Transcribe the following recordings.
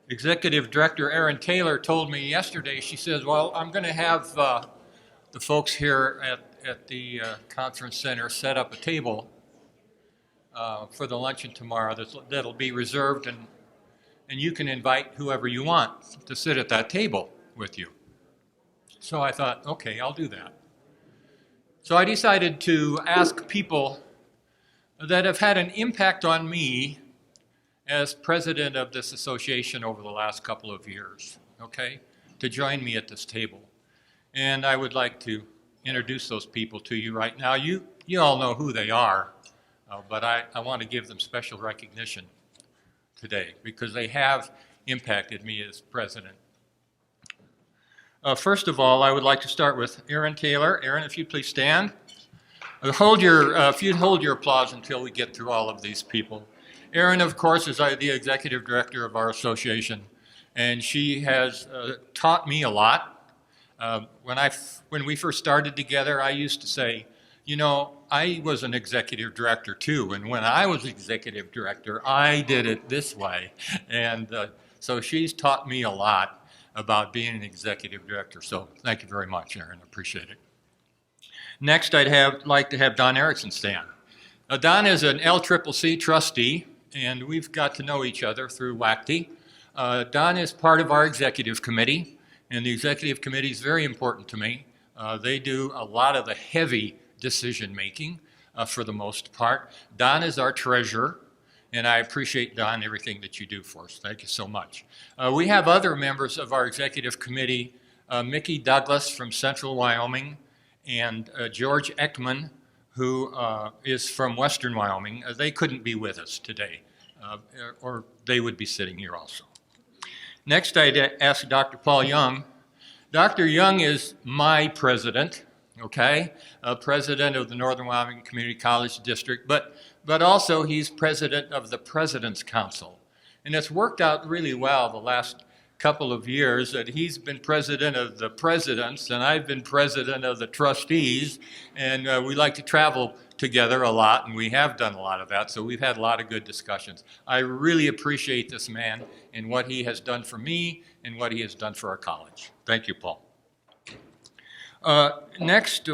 Executive Director Erin Taylor told me yesterday, she says, well, I'm going to have the folks here at the conference center set up a table for the luncheon tomorrow that'll be reserved, and you can invite whoever you want to sit at that table with you. So I thought, okay, I'll do that. So I decided to ask people that have had an impact on me as president of this association over the last couple of years, okay, to join me at this table. And I would like to introduce those people to you right now. You all know who they are, but I want to give them special recognition today because they have impacted me as president. First of all, I would like to start with Erin Taylor. Erin, if you'd please stand. If you'd hold your applause until we get through all of these people. Erin, of course, is the executive director of our association, and she has taught me a lot. When we first started together, I used to say, you know, I was an executive director too, and when I was executive director, I did it this way. And so she's taught me a lot about being an executive director. So thank you very much, Erin. I appreciate it. Next, I'd like to have Don Erickson stand. Don is an LCCC trustee, and we've got to know each other through WACCT. Don is part of our executive committee, and the executive committee is very important to me. They do a lot of the heavy decision-making for the most part. Don is our treasurer, and I appreciate, Don, everything that you do for us. Thank you so much. We have other members of our executive committee, Mickey Douglas from Central Wyoming, and George Ekman, who is from Western Wyoming. They couldn't be with us today, or they would be sitting here also. Next, I'd ask Dr. Paul Young. Dr. Young is my president, okay? President of the Northern Wyoming Community College District, but also he's president of the President's Council. And it's worked out really well the last couple of years that he's been president of the presidents and I've been president of the trustees, and we like to travel together a lot, and we have done a lot of that, so we've had a lot of good discussions. I really appreciate this man and what he has done for me and what he has done for our college. Thank you, Paul. Next,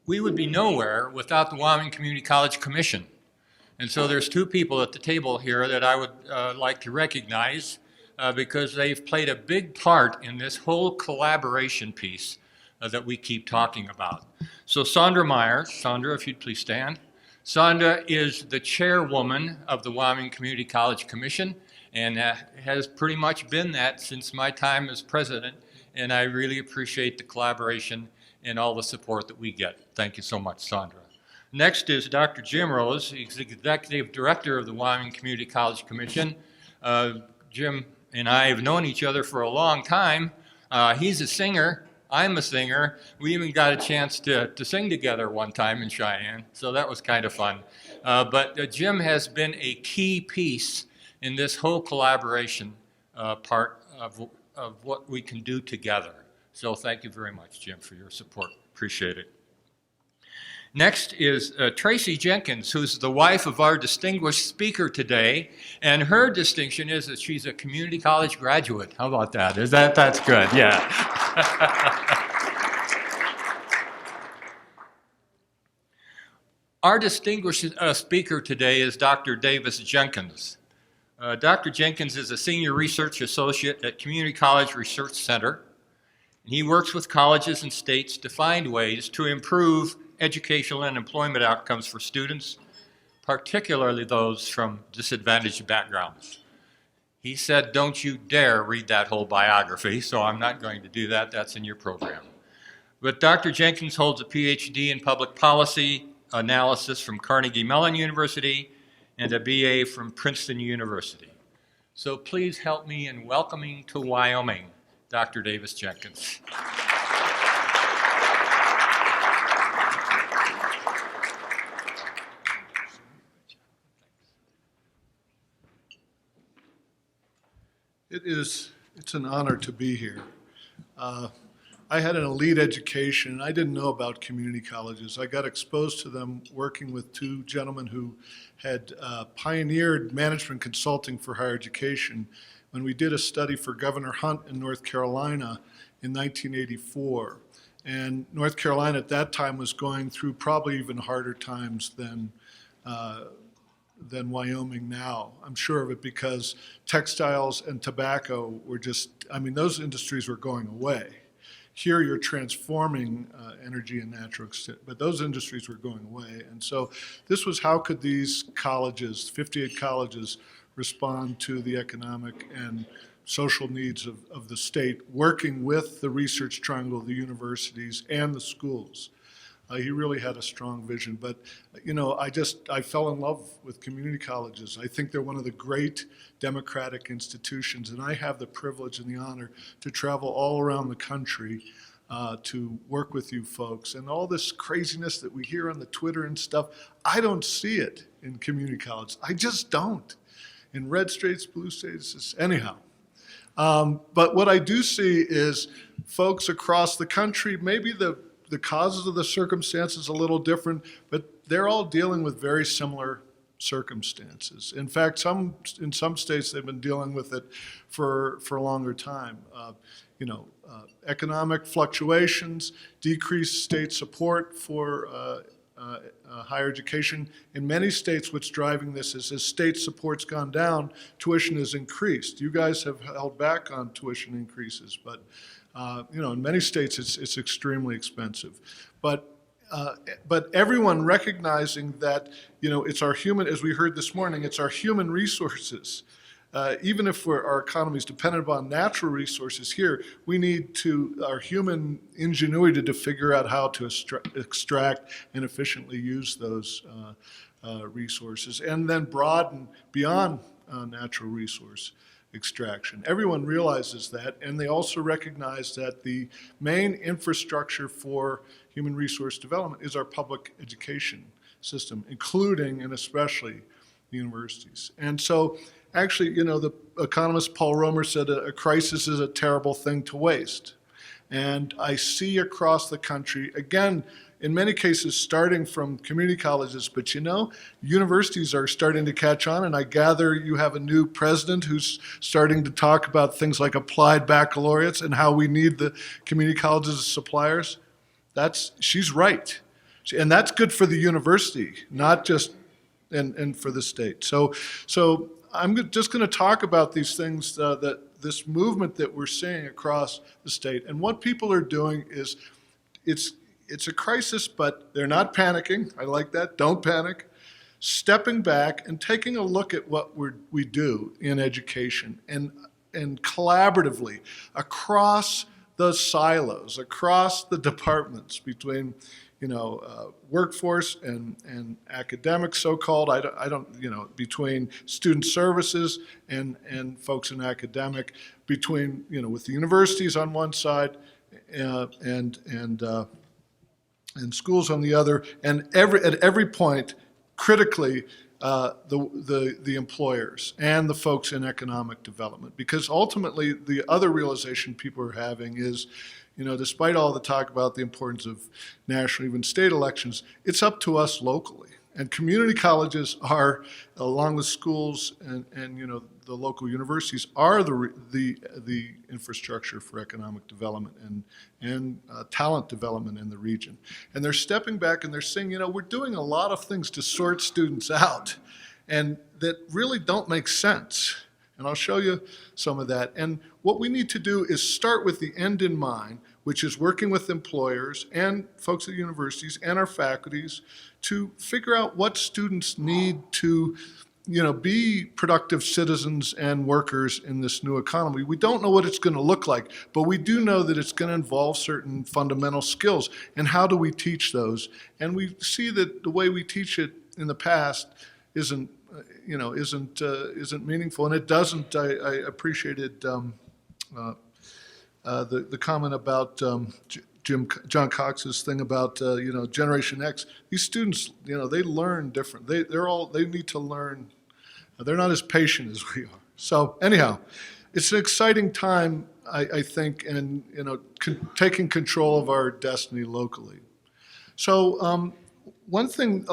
we would be nowhere without the Wyoming Community College Commission. And so there's two people at the table here that I would like to recognize because they've played a big part in this whole collaboration piece that we keep talking about. So Sandra Myers, Sandra, if you'd please stand. Sandra is the chairwoman of the Wyoming Community College Commission and has pretty much been that since my time as president, and I really appreciate the collaboration and all the support that we get. Thank you so much, Sandra. Next is Dr. Jim Rose. He's the executive director of the Wyoming Community College Commission. Jim and I have known each other for a long time. He's a singer. I'm a singer. We even got a chance to sing together one time in Cheyenne, so that was kind of fun. But Jim has been a key piece in this whole collaboration part of what we can do together. So thank you very much, Jim, for your support. Appreciate it. Next is Tracy Jenkins, who's the wife of our distinguished speaker today, and her distinction is that she's a community college graduate. How about that? That's good, yeah. Our distinguished speaker today is Dr. Davis Jenkins. Dr. Jenkins is a senior research associate at Community College Research Center. He works with colleges and states to find ways to improve educational and employment outcomes for students, particularly those from disadvantaged backgrounds. He said, don't you dare read that whole biography, so I'm not going to do that. That's in your program. But Dr. Jenkins holds a PhD in public policy analysis from Carnegie Mellon University and a BA from Princeton University. So please help me in welcoming to Wyoming, Dr. Davis Jenkins. It's an honor to be here. I had an elite education. I didn't know about community colleges. I got exposed to them working with two gentlemen who had pioneered management consulting for higher education when we did a study for Governor Hunt in North Carolina in 1984. And North Carolina at that time was going through probably even harder times than Wyoming now. I'm sure of it because textiles and tobacco were just, I mean, those industries were going away. Here you're transforming energy and natural, but those industries were going away. And so this was how could these colleges, 58 colleges, respond to the economic and social needs of the state, working with the research triangle, the universities, and the schools. He really had a strong vision. But, you know, I fell in love with community colleges. I think they're one of the great democratic institutions, and I have the privilege and the honor to travel all around the country to work with you folks. And all this craziness that we hear on the Twitter and stuff, I don't see it in community colleges. I just don't. In red states, blue states, anyhow. But what I do see is folks across the country, maybe the causes of the circumstances a little different, but they're all dealing with very similar circumstances. In fact, in some states they've been dealing with it for a longer time. Economic fluctuations, decreased state support for higher education. In many states, what's driving this is as state support's gone down, tuition has increased. You guys have held back on tuition increases, but in many states it's extremely expensive. But everyone recognizing that, it's our human, as we heard this morning, it's our human resources. Even if our economy is dependent upon natural resources here, we need our human ingenuity to figure out how to extract and efficiently use those resources, and then broaden beyond natural resource extraction. Everyone realizes that, and they also recognize that the main infrastructure for human resource development is our public education system, including and especially the universities. And so actually, the economist Paul Romer said a crisis is a terrible thing to waste. And I see across the country, again, in many cases starting from community colleges, but universities are starting to catch on, and I gather you have a new president who's starting to talk about things like applied baccalaureates and how we need the community colleges as suppliers. She's right. And that's good for the university, not just, and for the state. So I'm just going to talk about these things, that this movement that we're seeing across the state. And what people are doing is, it's a crisis, but they're not panicking. I like that. Don't panic. Stepping back and taking a look at what we do in education and collaboratively across the silos, across the departments between workforce and academics, so-called. I don't, between student services and folks in academic, between, with the universities on one side and schools on the other, and at every point, critically, the employers and the folks in economic development. Because ultimately, the other realization people are having is, despite all the talk about the importance of national, even state elections, it's up to us locally. And community colleges are, along with schools and the local universities, are the infrastructure for economic development and talent development in the region. And they're stepping back and they're saying, we're doing a lot of things to sort students out, and that really don't make sense. And I'll show you some of that. And what we need to do is start with the end in mind, which is working with employers and folks at universities and our faculties to figure out what students need to, be productive citizens and workers in this new economy. We don't know what it's going to look like, but we do know that it's going to involve certain fundamental skills. And how do we teach those? And we see that the way we teach it in the past isn't meaningful, and it doesn't. I appreciated the comment about John Cox's thing about Generation X. These students, they learn different. They need to learn. They're not as patient as we are. So anyhow, it's an exciting time, I think, and taking control of our destiny locally. So one thing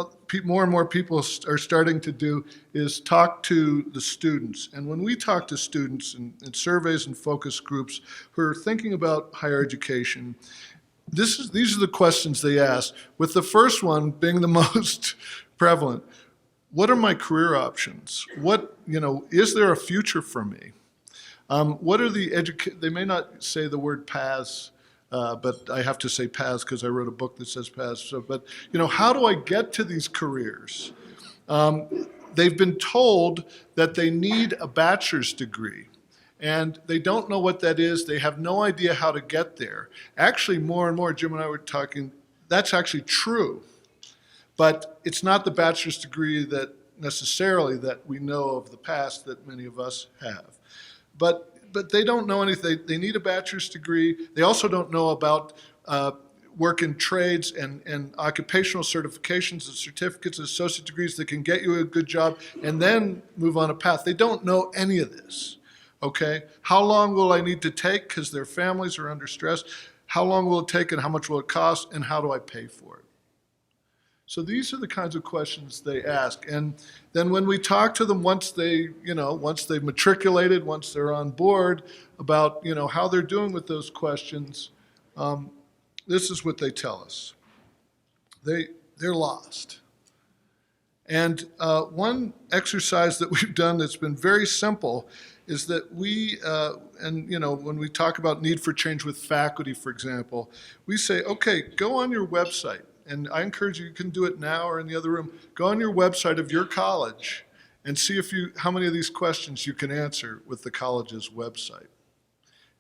more and more people are starting to do is talk to the students. And when we talk to students in surveys and focus groups who are thinking about higher education, these are the questions they ask, with the first one being the most prevalent. What are my career options? Is there a future for me? What are they may not say the word paths, but I have to say paths because I wrote a book that says paths. But how do I get to these careers? They've been told that they need a bachelor's degree, and they don't know what that is. They have no idea how to get there. Actually, more and more, Jim and I were talking, that's actually true. But it's not the bachelor's degree that necessarily that we know of the past that many of us have. But they don't know anything. They need a bachelor's degree. They also don't know about work in trades and occupational certifications and certificates and associate degrees that can get you a good job and then move on a path. They don't know any of this, okay? How long will I need to take because their families are under stress? How long will it take and how much will it cost and how do I pay for it? So these are the kinds of questions they ask. And then when we talk to them once they've matriculated, once they're on board about, how they're doing with those questions, this is what they tell us. They're lost. And one exercise that we've done that's been very simple is that when we talk about need for change with faculty, for example, we say, okay, go on your website. And I encourage you can do it now or in the other room. Go on your website of your college and see how many of these questions you can answer with the college's website.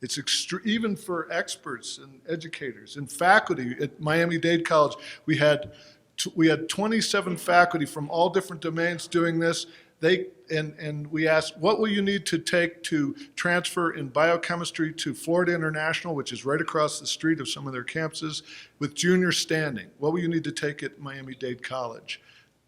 It's even for experts and educators and faculty. At Miami-Dade College, we had 27 faculty from all different domains doing this. And we asked, what will you need to take to transfer in biochemistry to Florida International, which is right across the street of some of their campuses, with junior standing? What will you need to take at Miami-Dade College?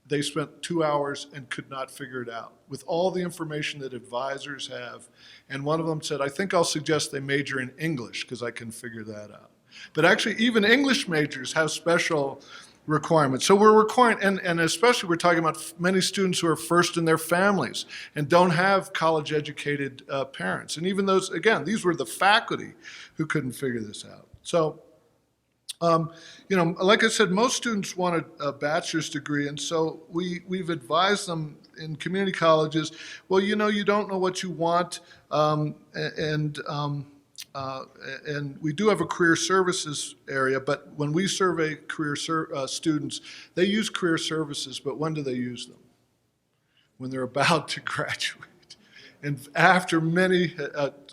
They spent 2 hours and could not figure it out with all the information that advisors have. And one of them said, I think I'll suggest they major in English because I can figure that out. But actually, even English majors have special requirements. So we're requiring, and especially we're talking about many students who are first in their families and don't have college-educated parents. And even those, again, these were the faculty who couldn't figure this out. So, like I said, most students want a bachelor's degree, and so we've advised them in community colleges, well, you don't know what you want, and we do have a career services area, but when we survey career students, they use career services, but when do they use them? When they're about to graduate. And after many,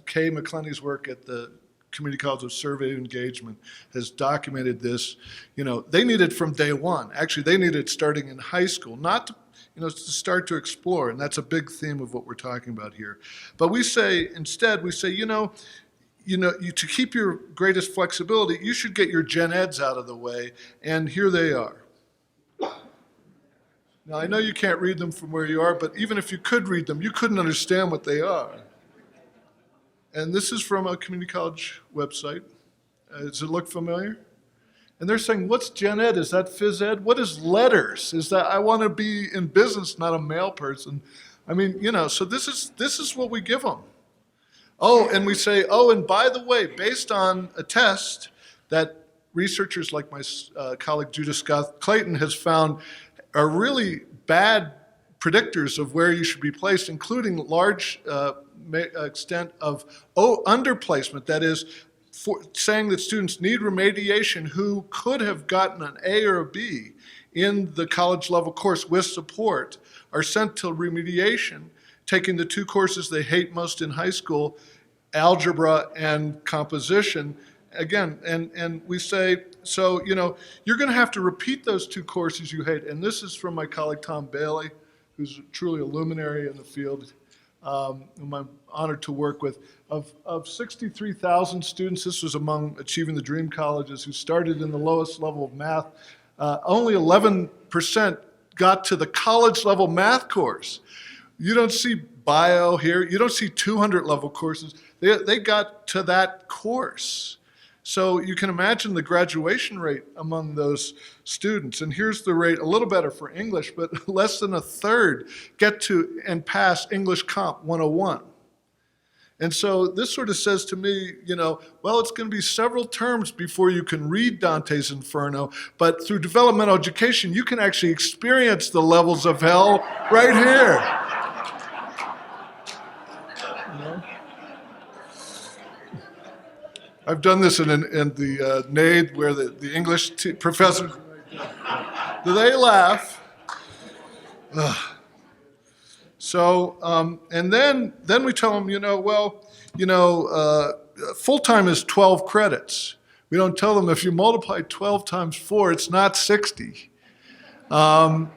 Kay McClenny's work at the Community College of Survey Engagement has documented this. They need it from day one. Actually, they need it starting in high school, not to, to start to explore, and that's a big theme of what we're talking about here. But we say, instead, to keep your greatest flexibility, you should get your gen eds out of the way, and here they are. Now, I know you can't read them from where you are, but even if you could read them, you couldn't understand what they are. And this is from a community college website. Does it look familiar? And they're saying, what's gen ed? Is that phys ed? What is letters? Is that I want to be in business, not a mail person? I mean, so this is what we give them. Oh, and we say, and by the way, based on a test that researchers like my colleague Judith Scott Clayton has found are really bad predictors of where you should be placed, including large extent of underplacement, that is, saying that students need remediation who could have gotten an A or a B in the college level course with support are sent to remediation, taking the two courses they hate most in high school, algebra and composition. Again, and we say, so, you're going to have to repeat those two courses you hate. And this is from my colleague Tom Bailey, who's truly a luminary in the field, whom I'm honored to work with. Of 63,000 students, this was among Achieving the Dream colleges who started in the lowest level of math. Only 11% got to the college level math course. You don't see bio here. You don't see 200 level courses. They got to that course. So you can imagine the graduation rate among those students. And here's the rate, a little better for English, but less than a third get to and pass English Comp 101. And so this sort of says to me, well, it's going to be several terms before you can read Dante's Inferno, but through developmental education, you can actually experience the levels of hell right here. I've done this in the NAID where the English professors, they laugh. Ugh. So, and then we tell them, full-time is 12 credits. We don't tell them if you multiply 12 times 4, it's not 60. And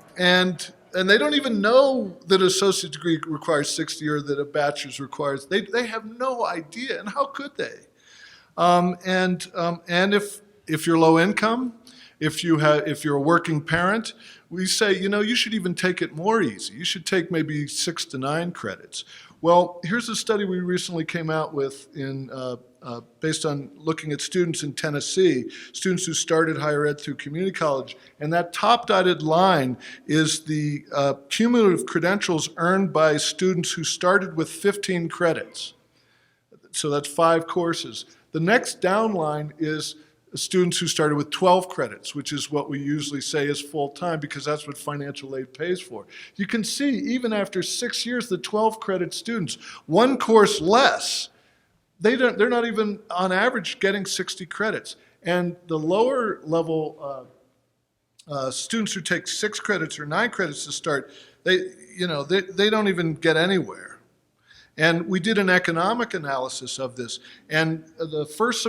they don't even know that an associate degree requires 60 or that a bachelor's requires. They have no idea, and how could they? And if you're low income, if you're a working parent, we say, you should even take it more easy. You should take maybe 6 to 9 credits. Well, here's a study we recently came out with based on looking at students in Tennessee, students who started higher ed through community college, and that top dotted line is the cumulative credentials earned by students who started with 15 credits. So that's 5 courses. The next down line is students who started with 12 credits, which is what we usually say is full-time because that's what financial aid pays for. You can see even after 6 years, the 12 credit students, 1 course less, they're not even on average getting 60 credits. And the lower level students who take 6 credits or 9 credits to start, they don't even get anywhere. And we did an economic analysis of this. And the first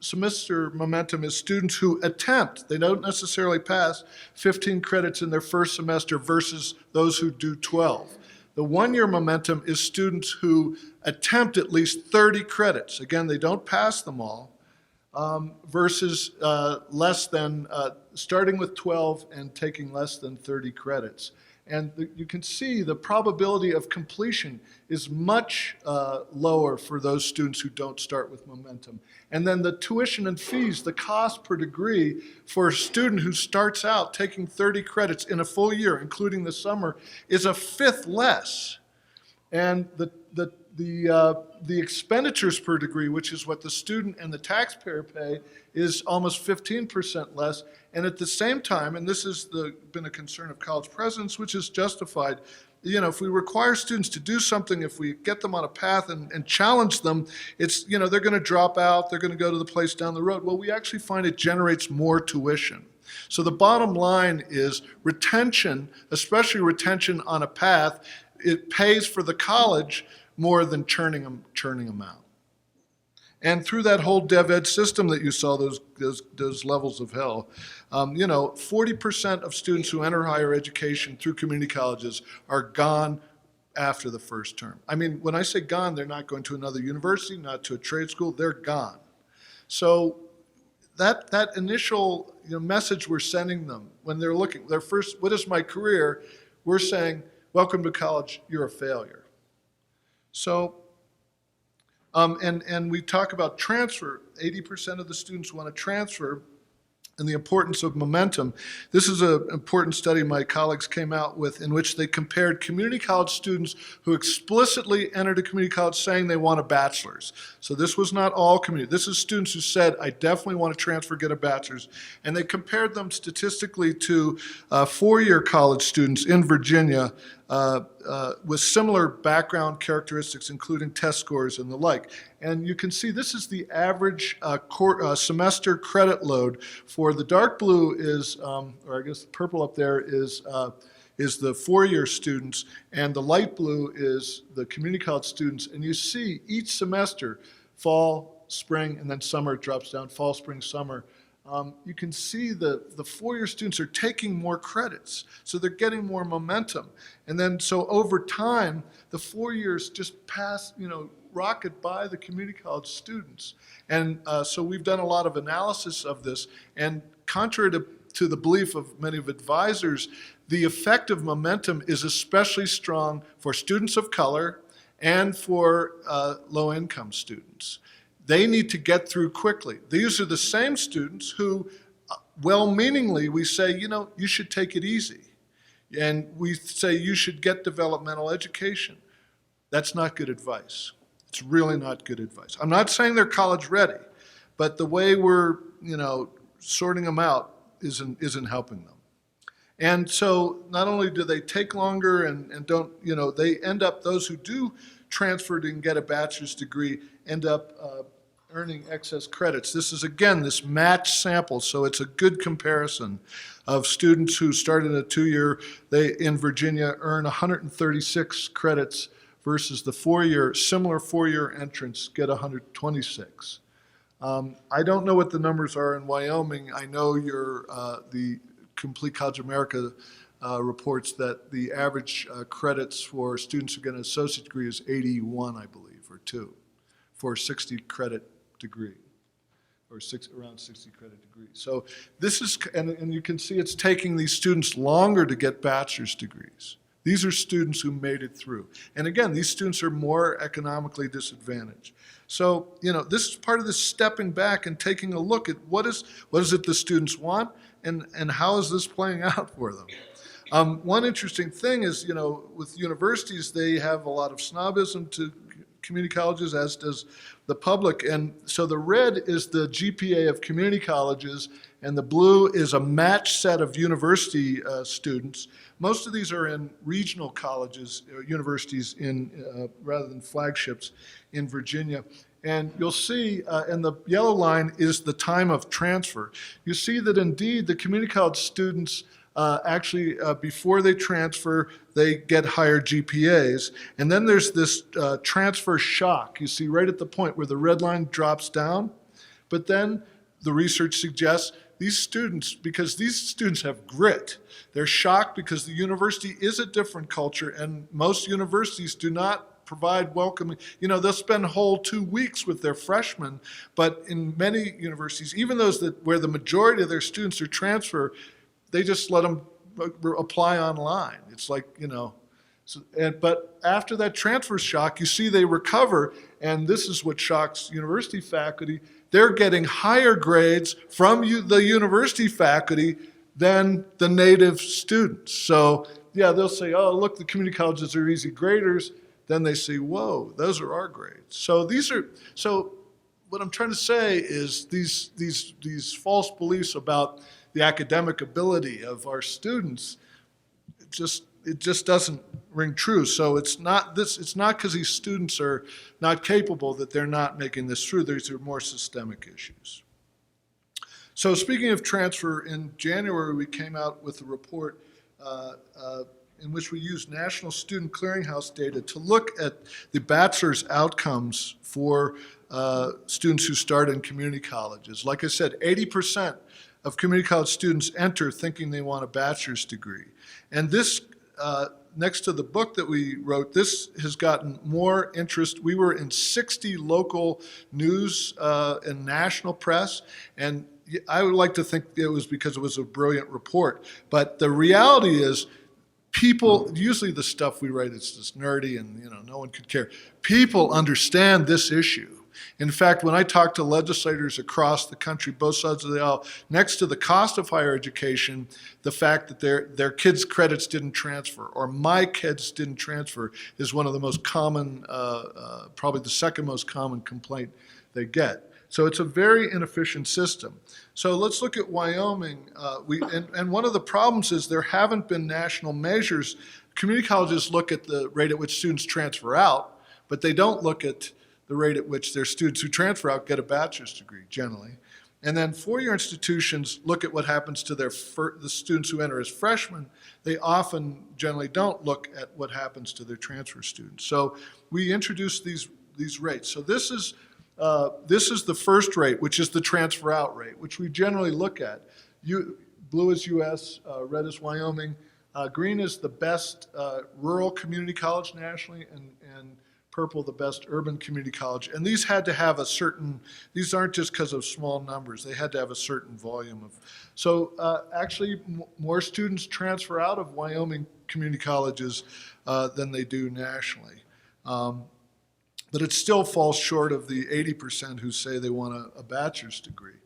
semester momentum is students who attempt, they don't necessarily pass 15 credits in their first semester versus those who do 12. The 1-year momentum is students who attempt at least 30 credits. Again, they don't pass them all, versus less than, starting with 12 and taking less than 30 credits. And you can see the probability of completion is much lower for those students who don't start with momentum. And then the tuition and fees, the cost per degree for a student who starts out taking 30 credits in a full year, including the summer, is 1/5 less. And the expenditures per degree, which is what the student and the taxpayer pay, is almost 15% less. And at the same time, and this has been a concern of college presidents, which is justified, if we require students to do something, if we get them on a path and challenge them, it's, they're going to drop out, they're going to go to the place down the road. Well, we actually find it generates more tuition. So the bottom line is retention, especially retention on a path, it pays for the college more than churning them out. And through that whole dev ed system that you saw, those levels of hell, 40% of students who enter higher education through community colleges are gone after the first term. I mean, when I say gone, they're not going to another university, not to a trade school, they're gone. So that initial message we're sending them when they're looking, their first, what is my career? We're saying, welcome to college, you're a failure. So, and we talk about transfer. 80% of the students want to transfer, and the importance of momentum. This is an important study my colleagues came out with in which they compared community college students who explicitly entered a community college saying they want a bachelor's. So this was not all community. This is students who said, I definitely want to transfer, get a bachelor's. And they compared them statistically to 4-year college students in Virginia with similar background characteristics, including test scores and the like. And you can see this is the average semester credit load for the dark blue is, or I guess the purple up there is the 4-year students, and the light blue is the community college students. And you see each semester, fall, spring, and then summer drops down, fall, spring, summer. You can see the 4-year students are taking more credits, so they're getting more momentum. And then so over time, the 4 years just pass, rocket by the community college students. And so we've done a lot of analysis of this, and contrary to the belief of many of advisors, the effect of momentum is especially strong for students of color and for low-income students. they need to get through quickly. These are the same students who, well-meaningly, we say, you know, you should take it easy. And we say you should get developmental education. That's not good advice. It's really not good advice. I'm not saying they're college ready, but the way we're, you know, sorting them out isn't helping them. And so not only do they take longer and don't, you know, they end up, those who do transfer and get a bachelor's degree end up earning excess credits. This is, again, this matched sample, so it's a good comparison of students who started a 2-year, they in Virginia earn 136 credits versus the similar 4-year entrants get 126. I don't know what the numbers are in Wyoming. I know the Complete College America reports that the average credits for students who get an associate degree is 81, I believe, or 2, for a 60 credit degree, or around 60 credit degree. So this is, and you can see it's taking these students longer to get bachelor's degrees. These are students who made it through. And again, these students are more economically disadvantaged. So, you know, this is part of this stepping back and taking a look at what is it the students want, and how is this playing out for them. One interesting thing is, you know, with universities, they have a lot of snobism to community colleges, as does the public. And so the red is the GPA of community colleges, and the blue is a matched set of university students. Most of these are in regional colleges, universities in rather than flagships in Virginia. And you'll see, and the yellow line is the time of transfer. You see that indeed the community college students actually, before they transfer, they get higher GPAs. And then there's this transfer shock. You see right at the point where the red line drops down. But then the research suggests these students, because these students have grit, they're shocked because the university is a different culture, and most universities do not provide welcoming. You know, they'll spend whole 2 weeks with their freshmen, but in many universities, even those where the majority of their students are transfer, they just let them apply online. It's like, you know, but after that transfer shock, you see they recover, and this is what shocks university faculty. They're getting higher grades from the university faculty than the native students. So, yeah, they'll say, oh, look, the community colleges are easy graders. Then they say, whoa, those are our grades. So what I'm trying to say is these false beliefs about the academic ability of our students, it just doesn't ring true. So it's not because these students are not capable that they're not making this through. These are more systemic issues. So speaking of transfer, in January we came out with a report in which we used National Student Clearinghouse data to look at the bachelor's outcomes for students who start in community colleges. Like I said, 80% of community college students enter thinking they want a bachelor's degree. And this, next to the book that we wrote, this has gotten more interest. We were in 60 local news and national press, and I would like to think it was because it was a brilliant report. But the reality is, people, usually the stuff we write is just nerdy and, you know, no one could care. People understand this issue. In fact, when I talk to legislators across the country, both sides of the aisle, next to the cost of higher education, the fact that their kids' credits didn't transfer, or my kids didn't transfer, is one of the most common, probably the second most common complaint they get. So it's a very inefficient system. So let's look at Wyoming. And one of the problems is there haven't been national measures. Community colleges look at the rate at which students transfer out, but they don't look at the rate at which their students who transfer out get a bachelor's degree, generally. And then four-year institutions look at what happens to the students who enter as freshmen. They often generally don't look at what happens to their transfer students. So we introduced these rates. So this is the first rate, which is the transfer out rate, which we generally look at. Blue is US, red is Wyoming, green is the best rural community college nationally, and purple the best urban community college. And these had to have a certain, these aren't just because of small numbers, they had to have a certain volume of. So actually more students transfer out of Wyoming community colleges than they do nationally. But it still falls short of the 80% who say they want a bachelor's degree.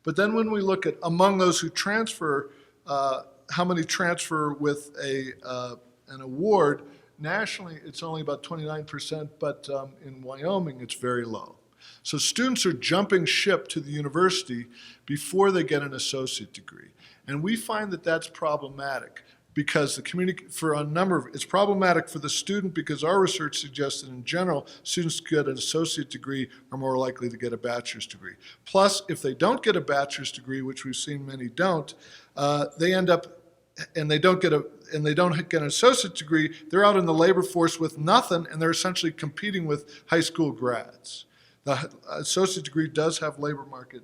But then when we look at among those who transfer, how many transfer with an award, nationally it's only about 29%, but in Wyoming it's very low. So students are jumping ship to the university before they get an associate degree. And we find that that's problematic because it's problematic for the student because our research suggests that in general, students who get an associate degree are more likely to get a bachelor's degree. Plus, if they don't get a bachelor's degree, which we've seen many don't, they end up, and they don't get an associate degree, they're out in the labor force with nothing, and they're essentially competing with high school grads. The associate degree does have labor market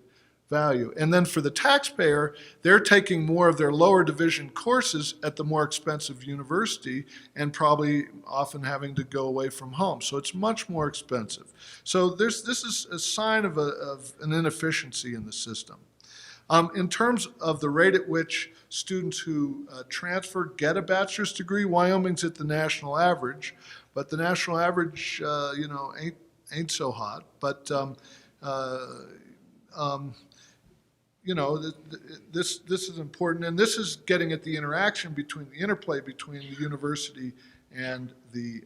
value. And then for the taxpayer, they're taking more of their lower division courses at the more expensive university and probably often having to go away from home. So it's much more expensive. So this is a sign of an inefficiency in the system. In terms of the rate at which students who transfer get a bachelor's degree, Wyoming's at the national average, but the national average, ain't so hot. But this is important, and this is getting at the interaction between the interplay between the university and the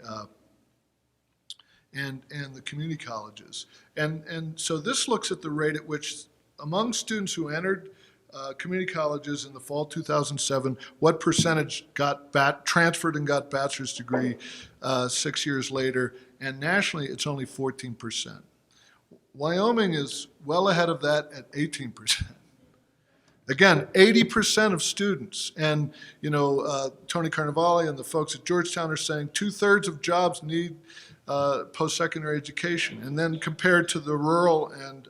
community colleges, and so this looks at the rate at which among students who entered community colleges in the fall 2007, what percentage got transferred and got bachelor's degree 6 years later, and nationally it's only 14%. Wyoming is well ahead of that at 18%. Again, 80% of students, and Tony Carnevale and the folks at Georgetown are saying 2/3 of jobs need post-secondary education, and then compared to the rural and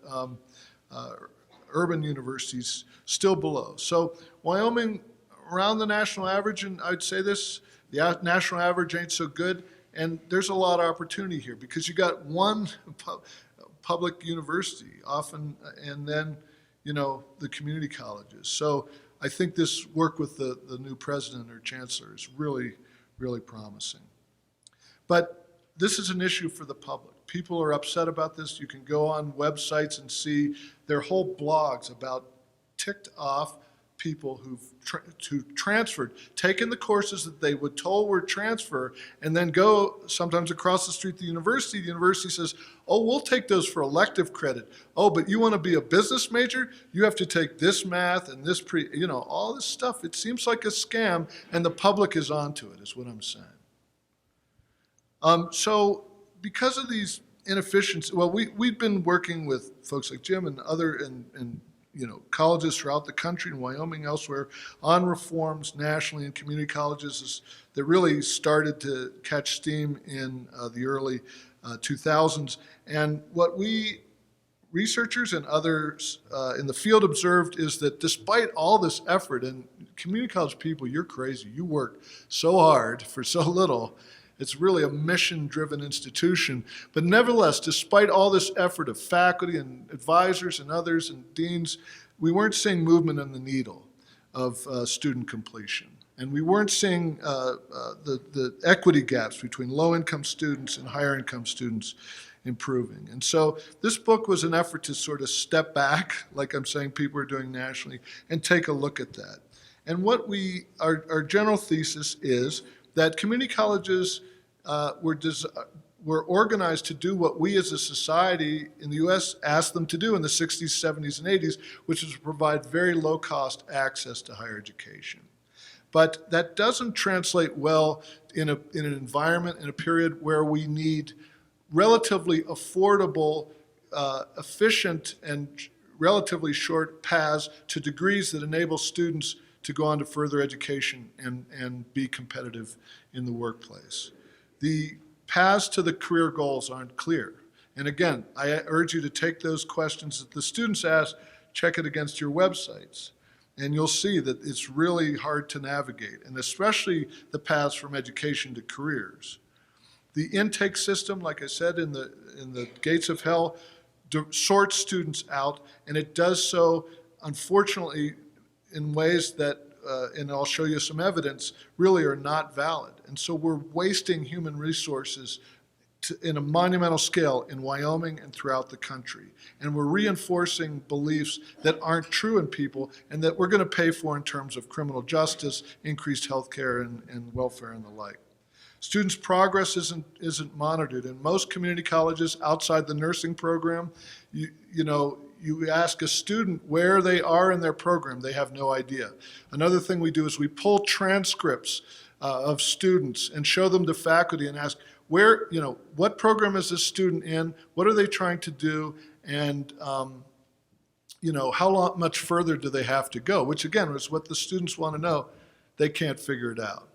urban universities, still below. So Wyoming around the national average, and I'd say this, the national average ain't so good, and there's a lot of opportunity here because you got one public university often, and then the community colleges. So I think this work with the new president or chancellor is really, really promising. But this is an issue for the public. People are upset about this. You can go on websites and see their whole blogs about ticked off people who transferred, taken the courses that they were told were transfer, and then go sometimes across the street to the university. The university says, oh, we'll take those for elective credit. Oh, but you want to be a business major? You have to take this math and this all this stuff. It seems like a scam, and the public is onto it, is what I'm saying. So because of these inefficiencies, well, we've been working with folks like Jim and other colleges throughout the country, in Wyoming, elsewhere, on reforms nationally in community colleges that really started to catch steam in the early 2000s. And what we researchers and others in the field observed is that despite all this effort, and community college people, you're crazy. You work so hard for so little. It's really a mission-driven institution. But nevertheless, despite all this effort of faculty and advisors and others and deans, we weren't seeing movement on the needle of student completion. And we weren't seeing the equity gaps between low-income students and higher-income students improving. And so this book was an effort to sort of step back, like I'm saying people are doing nationally, and take a look at that. And what our general thesis is that community colleges were organized to do what we as a society in the U.S. asked them to do in the 60s, 70s, and 80s, which is to provide very low-cost access to higher education. But that doesn't translate well in an environment, in a period where we need relatively affordable, efficient, and relatively short paths to degrees that enable students to go on to further education and be competitive in the workplace. The paths to the career goals aren't clear. And again, I urge you to take those questions that the students ask, check it against your websites. And you'll see that it's really hard to navigate, and especially the paths from education to careers. The intake system, like I said, in the gates of hell, sorts students out, and it does so, unfortunately, in ways that, and I'll show you some evidence, really are not valid. And so we're wasting human resources in a monumental scale in Wyoming and throughout the country. And we're reinforcing beliefs that aren't true in people and that we're going to pay for in terms of criminal justice, increased health care, and welfare and the like. Students' progress isn't monitored. In most community colleges outside the nursing program, you ask a student where they are in their program, they have no idea. Another thing we do is we pull transcripts of students and show them to faculty and ask, what program is this student in? What are they trying to do? And, how much further do they have to go? Which again is what the students want to know. They can't figure it out.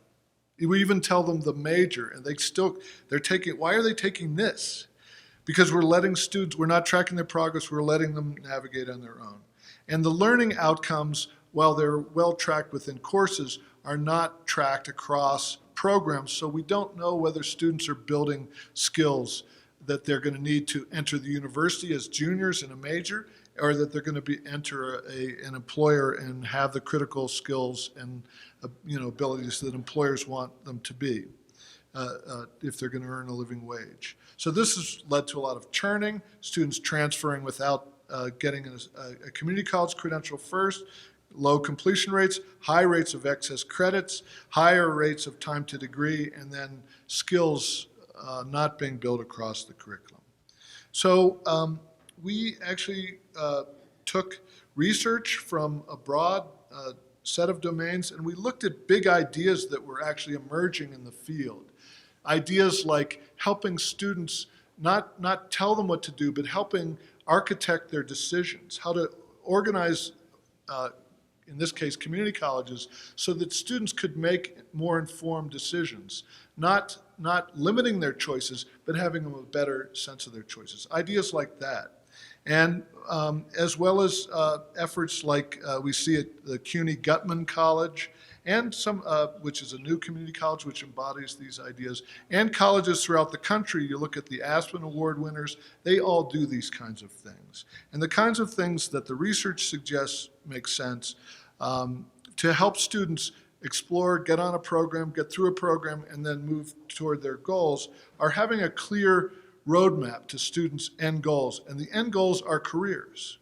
We even tell them the major, and why are they taking this? Because we're not tracking their progress, we're letting them navigate on their own. And the learning outcomes, while they're well tracked within courses, are not tracked across programs, so we don't know whether students are building skills that they're going to need to enter the university as juniors in a major, or that they're going to enter an employer and have the critical skills and abilities that employers want them to be if they're going to earn a living wage. So this has led to a lot of churning, students transferring without getting a community college credential first, low completion rates, high rates of excess credits, higher rates of time to degree, and then skills not being built across the curriculum. So we actually took research from a broad set of domains, and we looked at big ideas that were actually emerging in the field. Ideas like helping students not tell them what to do, but helping architect their decisions, how to organize in this case, community colleges, so that students could make more informed decisions, not limiting their choices, but having a better sense of their choices. Ideas like that. And as well as efforts like we see at the CUNY Gutman College, and which is a new community college which embodies these ideas, and colleges throughout the country. You look at the Aspen Award winners, they all do these kinds of things. And the kinds of things that the research suggests make sense to help students explore, get on a program, get through a program, and then move toward their goals are having a clear roadmap to students' end goals. And the end goals are careers,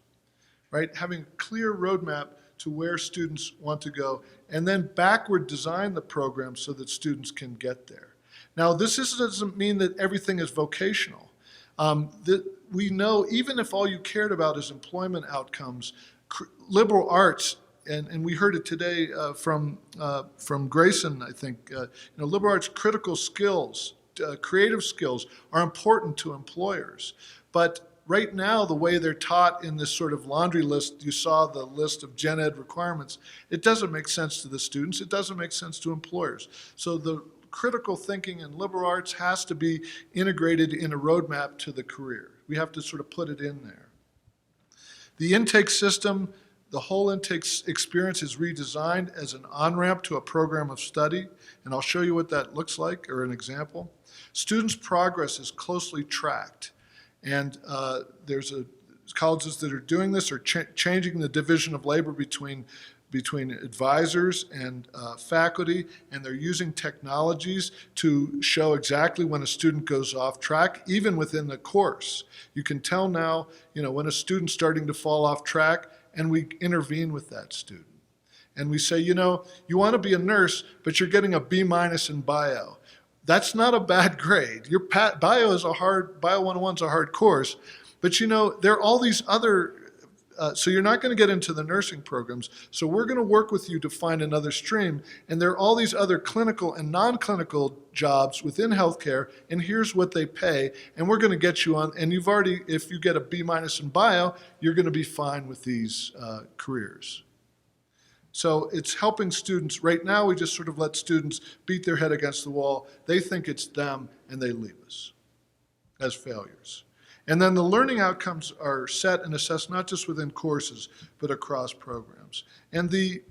right? Having a clear roadmap to where students want to go, and then backward design the program so that students can get there. Now, this doesn't mean that everything is vocational. We know even if all you cared about is employment outcomes, liberal arts, and we heard it today from Grayson, I think, liberal arts critical skills, creative skills are important to employers. But right now, the way they're taught in this sort of laundry list, you saw the list of gen ed requirements, it doesn't make sense to the students, it doesn't make sense to employers. So the critical thinking in liberal arts has to be integrated in a roadmap to the career. We have to sort of put it in there. The intake system, the whole intake experience is redesigned as an on-ramp to a program of study, and I'll show you what that looks like, or an example. Students' progress is closely tracked, and there's colleges that are doing this or changing the division of labor between advisors and faculty, and they're using technologies to show exactly when a student goes off track, even within the course. You can tell now, when a student's starting to fall off track, and we intervene with that student. And we say, you want to be a nurse, but you're getting a B- in bio. That's not a bad grade. Your bio 101 is a hard course, but there are all these other, so you're not going to get into the nursing programs. So we're going to work with you to find another stream. And there are all these other clinical and non-clinical jobs within healthcare, and here's what they pay. And we're going to get you on, and if you get a B- in bio, you're going to be fine with these careers. So it's helping students. Right now, we just sort of let students beat their head against the wall. They think it's them, and they leave us as failures. And then the learning outcomes are set and assessed not just within courses, but across programs. And the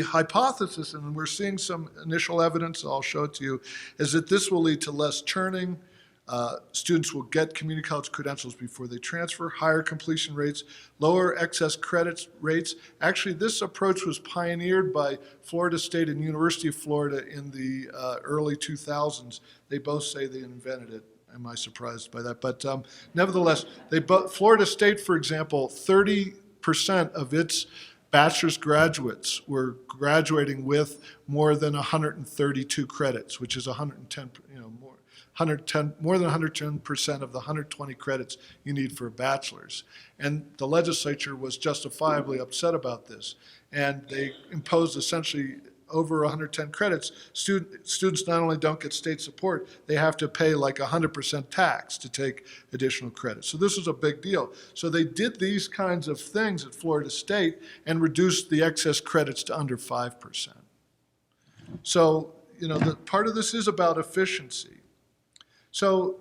hypothesis, and we're seeing some initial evidence, I'll show it to you, is that this will lead to less churning. Students will get community college credentials before they transfer, higher completion rates, lower excess credits rates. Actually, this approach was pioneered by Florida State and University of Florida in the early 2000s. They both say they invented it. am I surprised by that? But nevertheless, Florida State, for example, 30% of its bachelor's graduates were graduating with more than 132 credits, which is 110, more than 110% of the 120 credits you need for a bachelor's. And the legislature was justifiably upset about this. And they imposed essentially over 110 credits. Students not only don't get state support, they have to pay like 100% tax to take additional credits. So this was a big deal. So they did these kinds of things at Florida State and reduced the excess credits to under 5%. So, part of this is about efficiency. So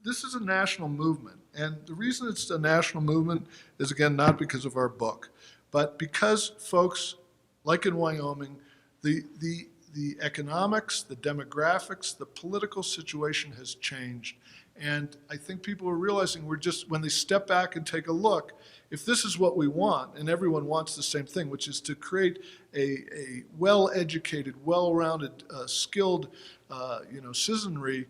this is a national movement. And the reason it's a national movement is, again, not because of our book, but because folks, like in Wyoming, the economics, the demographics, the political situation has changed. And I think people are realizing when they step back and take a look, if this is what we want, and everyone wants the same thing, which is to create a well-educated, well-rounded, skilled, citizenry,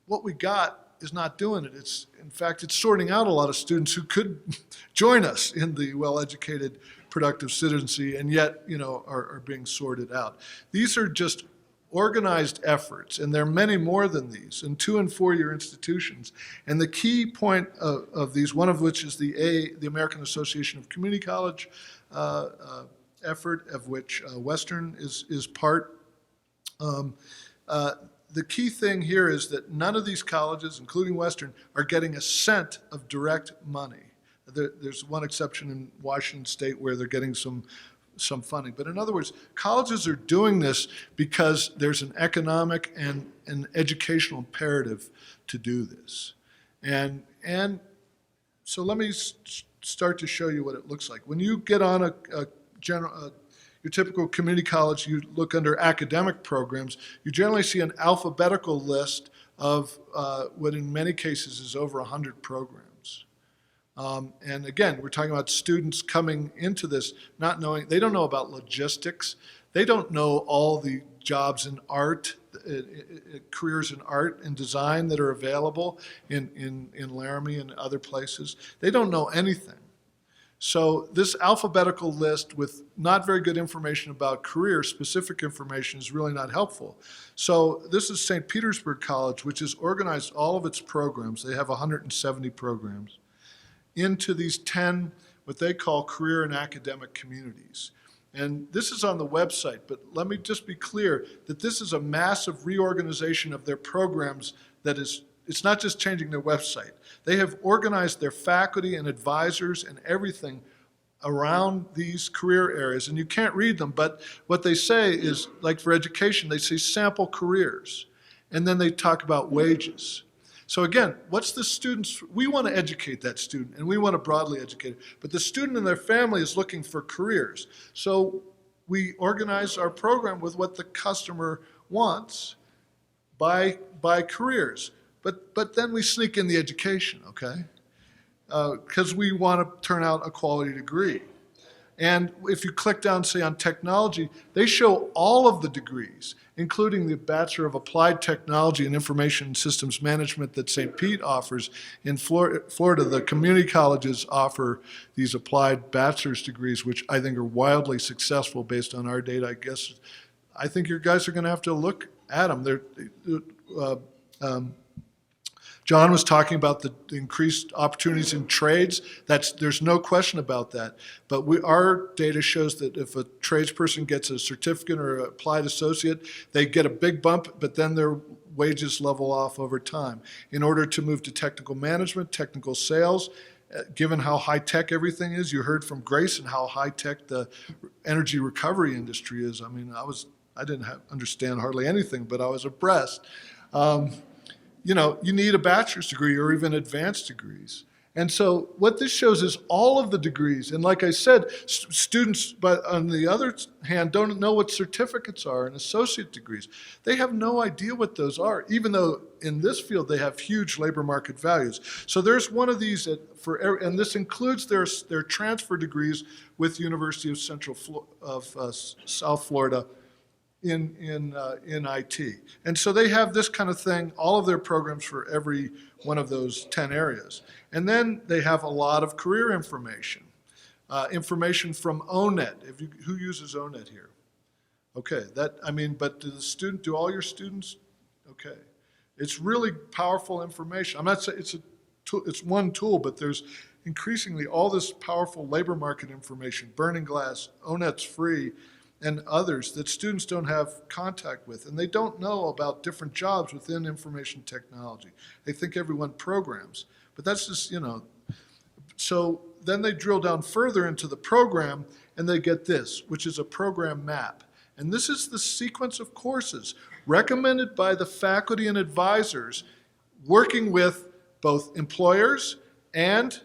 what we got is not doing it. In fact, it's sorting out a lot of students who could join us in the well-educated, productive citizenry, and yet, are being sorted out. These are just organized efforts, and there are many more than these in 2- and 4-year institutions. And the key point of these, one of which is the American Association of Community College effort, of which Western is part. The key thing here is that none of these colleges, including Western, are getting a cent of direct money. There's one exception in Washington State where they're getting some funding. But in other words, colleges are doing this because there's an economic and an educational imperative to do this. And so let me start to show you what it looks like. When you get on your typical community college, you look under academic programs, you generally see an alphabetical list of what in many cases is over 100 programs. And again, we're talking about students coming into this not knowing, they don't know about logistics, they don't know all the jobs in art, careers in art and design that are available in Laramie and other places. They don't know anything. So this alphabetical list with not very good information about career, specific information, is really not helpful. So this is St. Petersburg College, which has organized all of its programs. They have 170 programs into these 10, what they call career and academic communities. And this is on the website, but let me just be clear that this is a massive reorganization of their programs that is, it's not just changing their website. They have organized their faculty and advisors and everything around these career areas. And you can't read them, but what they say is, like for education, they say sample careers. And then they talk about wages. So again, what's the student's, we want to educate that student and we want to broadly educate it, but the student and their family is looking for careers. So we organize our program with what the customer wants by careers. But then we sneak in the education, okay? Because we want to turn out a quality degree. And if you click down, say, on technology, they show all of the degrees, including the Bachelor of Applied Technology and Information Systems Management that St. Pete offers. In Florida, the community colleges offer these applied bachelor's degrees, which I think are wildly successful based on our data. I think you guys are going to have to look at them. John was talking about the increased opportunities in trades. There's no question about that. But our data shows that if a tradesperson gets a certificate or an applied associate, they get a big bump, but then their wages level off over time. In order to move to technical management, technical sales, given how high-tech everything is, you heard from Grace and how high-tech the energy recovery industry is. I mean, I didn't understand hardly anything, but I was abreast. You need a bachelor's degree or even advanced degrees. And so what this shows is all of the degrees. And like I said, students, but on the other hand, don't know what certificates are and associate degrees. They have no idea what those are, even though in this field they have huge labor market values. So there's one of these, and this includes their transfer degrees with University of South Florida in IT. And so they have this kind of thing, all of their programs for every one of those 10 areas. And then they have a lot of career information, information from ONET. Who uses ONET here? Okay, but do all your students? Okay. It's really powerful information. I'm not saying it's one tool, but there's increasingly all this powerful labor market information, Burning Glass, ONET's free, and others that students don't have contact with. And they don't know about different jobs within information technology. They think everyone programs, but that's just, So then they drill down further into the program and they get this, which is a program map. And this is the sequence of courses recommended by the faculty and advisors working with both employers and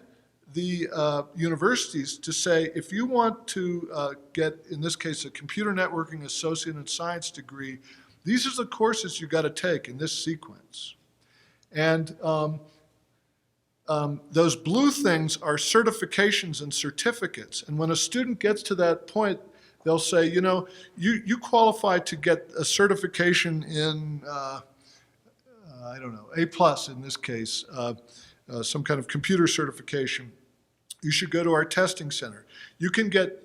the universities to say, if you want to get, in this case, a computer networking associate in science degree, these are the courses you got to take in this sequence. And those blue things are certifications and certificates. And when a student gets to that point, they'll say, you qualify to get a certification in, I don't know, A+ in this case, some kind of computer certification. You should go to our testing center. You can get,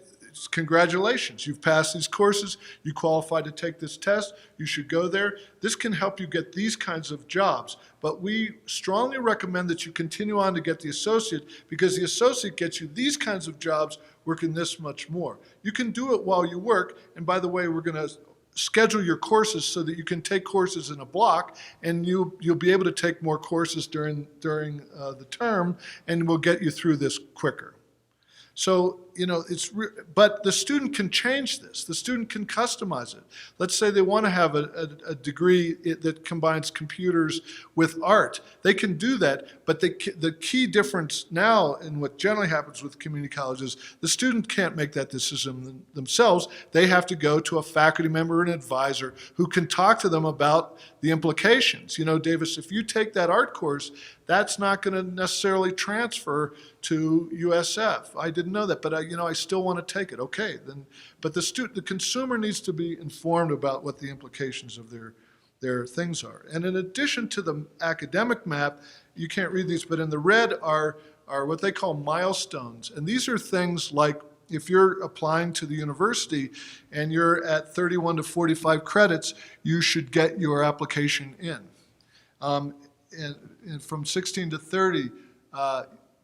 congratulations, you've passed these courses, you qualify to take this test, you should go there. This can help you get these kinds of jobs, but we strongly recommend that you continue on to get the associate, because the associate gets you these kinds of jobs working this much more. You can do it while you work, and by the way, we're going to schedule your courses so that you can take courses in a block, and you'll be able to take more courses during the term, and we'll get you through this quicker. So, but the student can change this. The student can customize it. Let's say they want to have a degree that combines computers with art. They can do that, but the key difference now in what generally happens with community colleges, the student can't make that decision themselves. They have to go to a faculty member or an advisor who can talk to them about the implications. Davis, if you take that art course, that's not going to necessarily transfer to USF. I didn't know that, but I still want to take it. Okay, then, but the consumer needs to be informed about what the implications of their things are. And in addition to the academic map, you can't read these, but in the red are what they call milestones. And these are things like, if you're applying to the university and you're at 31 to 45 credits, you should get your application in. And from 16 to 30,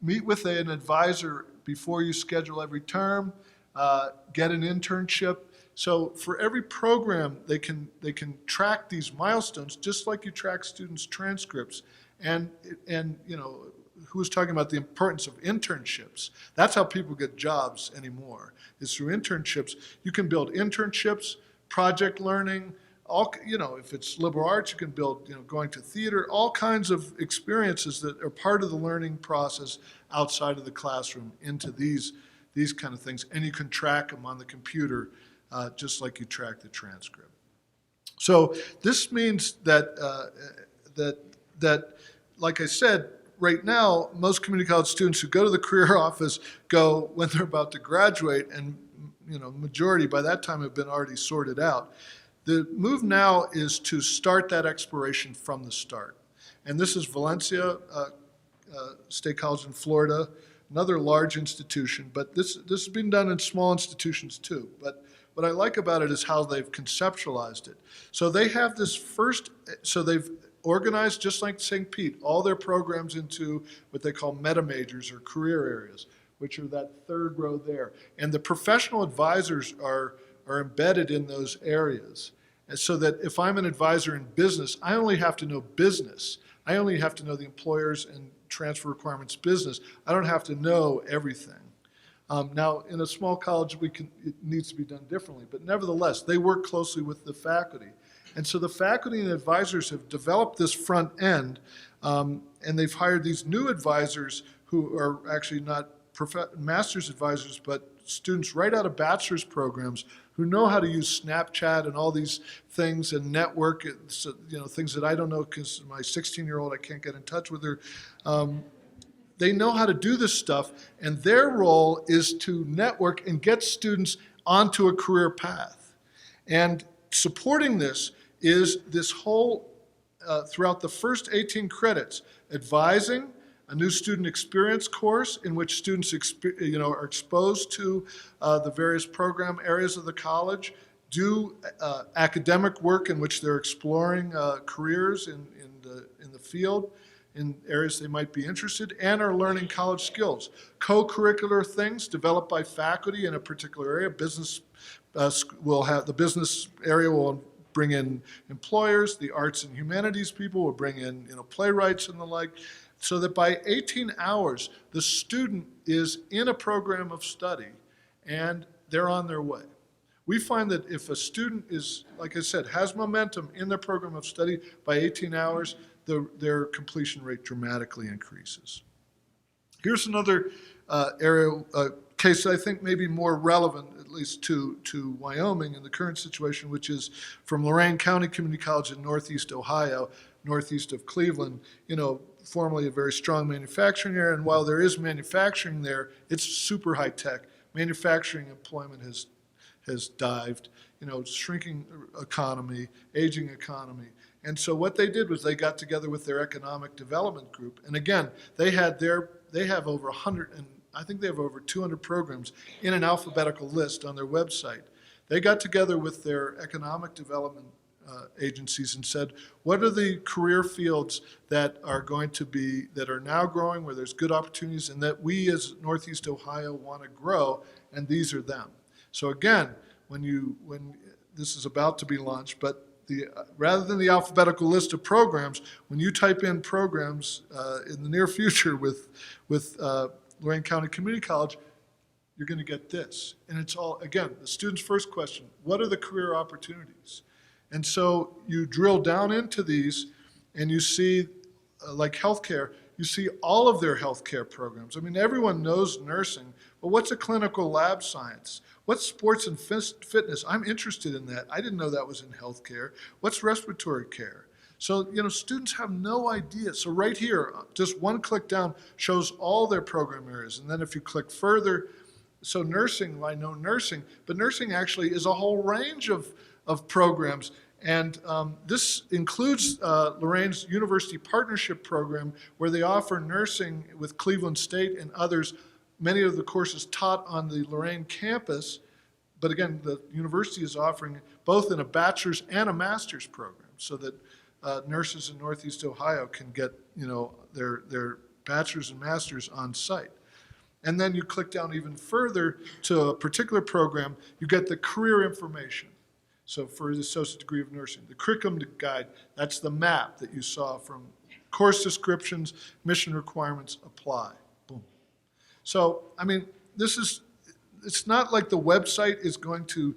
meet with an advisor before you schedule every term, get an internship. So for every program, they can track these milestones just like you track students' transcripts. And who was talking about the importance of internships? That's how people get jobs anymore, is through internships. You can build internships, project learning, if it's liberal arts, you can build, going to theater, all kinds of experiences that are part of the learning process outside of the classroom into these kind of things. And you can track them on the computer just like you track the transcript. So this means that, like I said, right now, most community college students who go to the career office go when they're about to graduate, and majority by that time have been already sorted out. The move now is to start that exploration from the start. And this is Valencia State College in Florida, another large institution, but this has been done in small institutions too. But what I like about it is how they've conceptualized it. So they have this so they've organized, just like St. Pete, all their programs into what they call meta majors or career areas, which are that third row there. And the professional advisors are embedded in those areas. And so that if I'm an advisor in business, I only have to know business. I only have to know the employers and transfer requirements business. I don't have to know everything. Now, in a small college, it needs to be done differently, but nevertheless, they work closely with the faculty. And so the faculty and advisors have developed this front end, and they've hired these new advisors who are actually not master's advisors, but students right out of bachelor's programs who know how to use Snapchat and all these things and network, things that I don't know because my 16-year-old, I can't get in touch with her. They know how to do this stuff, and their role is to network and get students onto a career path. And supporting this is this whole, throughout the first 18 credits, advising, a new student experience course in which students are exposed to the various program areas of the college, do academic work in which they're exploring careers in the field, in areas they might be interested, and are learning college skills. Co-curricular things developed by faculty in a particular area. Business the business area will bring in employers. The arts and humanities people will bring in playwrights and the like, so that by 18 hours, the student is in a program of study and they're on their way. We find that if a student is, like I said, has momentum in their program of study, by 18 hours, their completion rate dramatically increases. Here's another case that I think may be more relevant, at least to Wyoming in the current situation, which is from Lorain County Community College in Northeast Ohio, northeast of Cleveland, formerly a very strong manufacturing area. And while there is manufacturing there, it's super high tech. Manufacturing employment has dived, shrinking economy, aging economy. And so what they did was they got together with their economic development group. And again, they have over 100, and I think they have over 200 programs in an alphabetical list on their website. They got together with their economic development agencies and said, what are the career fields that are now growing, where there's good opportunities, and that we as Northeast Ohio want to grow, and these are them. So again, when this is about to be launched, but rather than the alphabetical list of programs, when you type in programs in the near future with Lorain County Community College, you're going to get this. And it's all, again, the student's first question, what are the career opportunities? And so you drill down into these and you see, like healthcare, you see all of their healthcare programs. I mean, everyone knows nursing, but what's a clinical lab science? What's sports and fitness? I'm interested in that. I didn't know that was in healthcare. What's respiratory care? So, students have no idea. So right here, just one click down shows all their program areas. And then if you click further, so nursing, I know nursing, but nursing actually is a whole range of programs. And this includes Lorain's University Partnership Program, where they offer nursing with Cleveland State and others, many of the courses taught on the Lorain campus. But again, the university is offering both in a bachelor's and a master's program, so that nurses in Northeast Ohio can get their bachelor's and master's on site. And then you click down even further to a particular program, you get the career information. So for the Associate Degree of Nursing, the curriculum guide, that's the map that you saw from course descriptions, mission requirements, apply, boom. So, I mean, it's not like the website is going to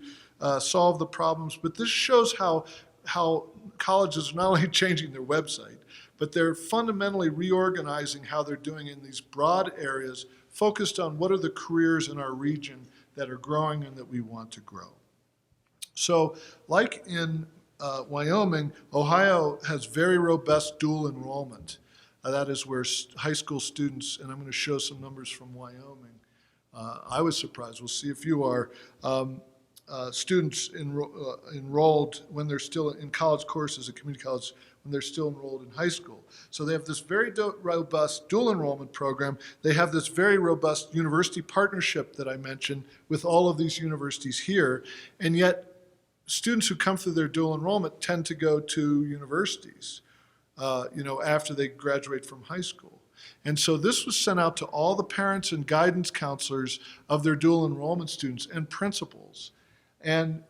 solve the problems, but this shows how colleges are not only changing their website, but they're fundamentally reorganizing how they're doing in these broad areas, focused on what are the careers in our region that are growing and that we want to grow. So like in Wyoming, Ohio has very robust dual enrollment. That is where high school students, and I'm going to show some numbers from Wyoming. I was surprised. We'll see if you are. Students enrolled when they're still in college courses at community college, when they're still enrolled in high school. So they have this very robust dual enrollment program. They have this very robust university partnership that I mentioned with all of these universities here. And yet students who come through their dual enrollment tend to go to universities, after they graduate from high school. And so this was sent out to all the parents and guidance counselors of their dual enrollment students and principals. And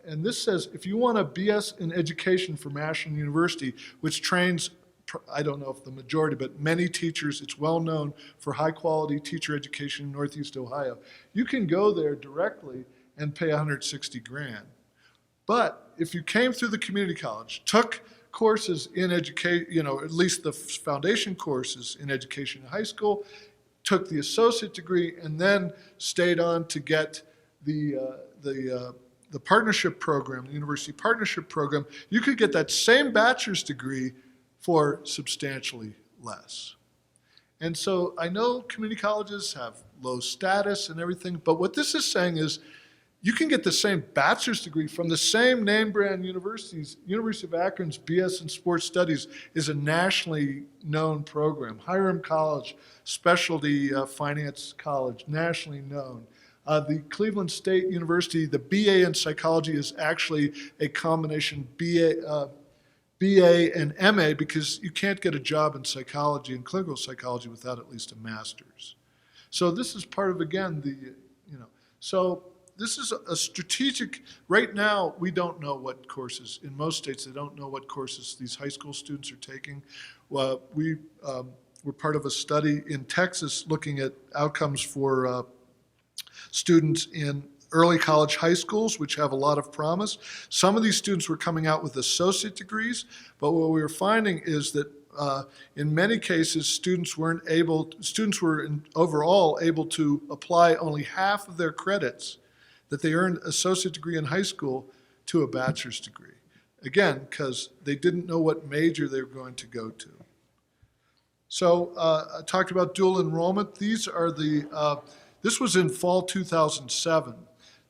this says, if you want a BS in education from Ashland University, which trains, I don't know if the majority, but many teachers, it's well known for high quality teacher education in Northeast Ohio, you can go there directly and pay $160,000. But if you came through the community college, took courses in education, at least the foundation courses in education in high school, took the associate degree, and then stayed on to get the partnership program, the university partnership program, you could get that same bachelor's degree for substantially less. And so I know community colleges have low status and everything, but what this is saying is, You can get the same bachelor's degree from the same name brand universities. University of Akron's BS in Sports Studies is a nationally known program. Hiram College, specialty finance college, nationally known. The Cleveland State University, the BA in psychology is actually a combination BA and MA, because you can't get a job in psychology and clinical psychology without at least a master's. So this is part of, again, so this is a strategic, right now, we don't know what courses, in most states, they don't know what courses these high school students are taking. Well, we're part of a study in Texas looking at outcomes for students in early college high schools, which have a lot of promise. Some of these students were coming out with associate degrees, but what we were finding is that in many cases, students were overall able to apply only half of their credits that they earned associate degree in high school to a bachelor's degree. Again, because they didn't know what major they were going to go to. So I talked about dual enrollment. These are this was in fall 2007.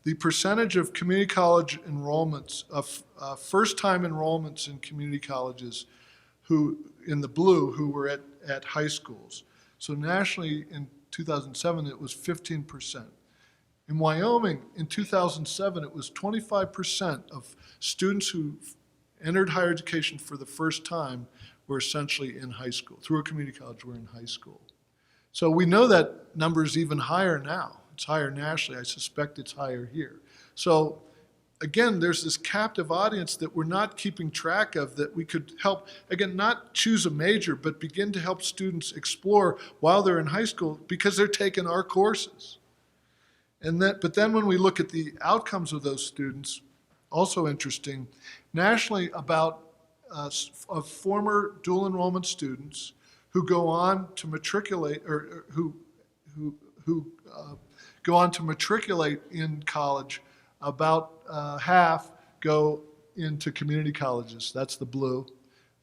The percentage of community college enrollments, of first-time enrollments in community colleges in the blue, who were at high schools. So nationally in 2007, it was 15%. In Wyoming, in 2007, it was 25% of students who entered higher education for the first time were essentially in high school. Through a community college, were in high school. So we know that number is even higher now. It's higher nationally. I suspect it's higher here. So again, there's this captive audience that we're not keeping track of, that we could help, again, not choose a major, but begin to help students explore while they're in high school because they're taking our courses. But then when we look at the outcomes of those students, also interesting, nationally about of former dual enrollment students who go on to matriculate, or who go on to matriculate in college, about half go into community colleges. That's the blue.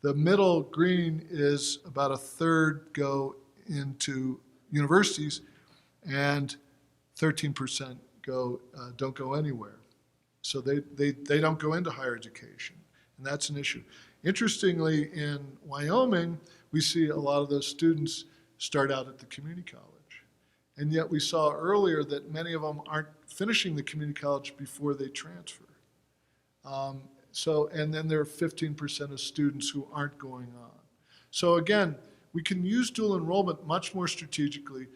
The middle green is about a third go into universities, and 13% don't go anywhere. So they don't go into higher education, and that's an issue. Interestingly, in Wyoming, we see a lot of those students start out at the community college. And yet we saw earlier that many of them aren't finishing the community college before they transfer. And then there are 15% of students who aren't going on. So again, we can use dual enrollment much more strategically.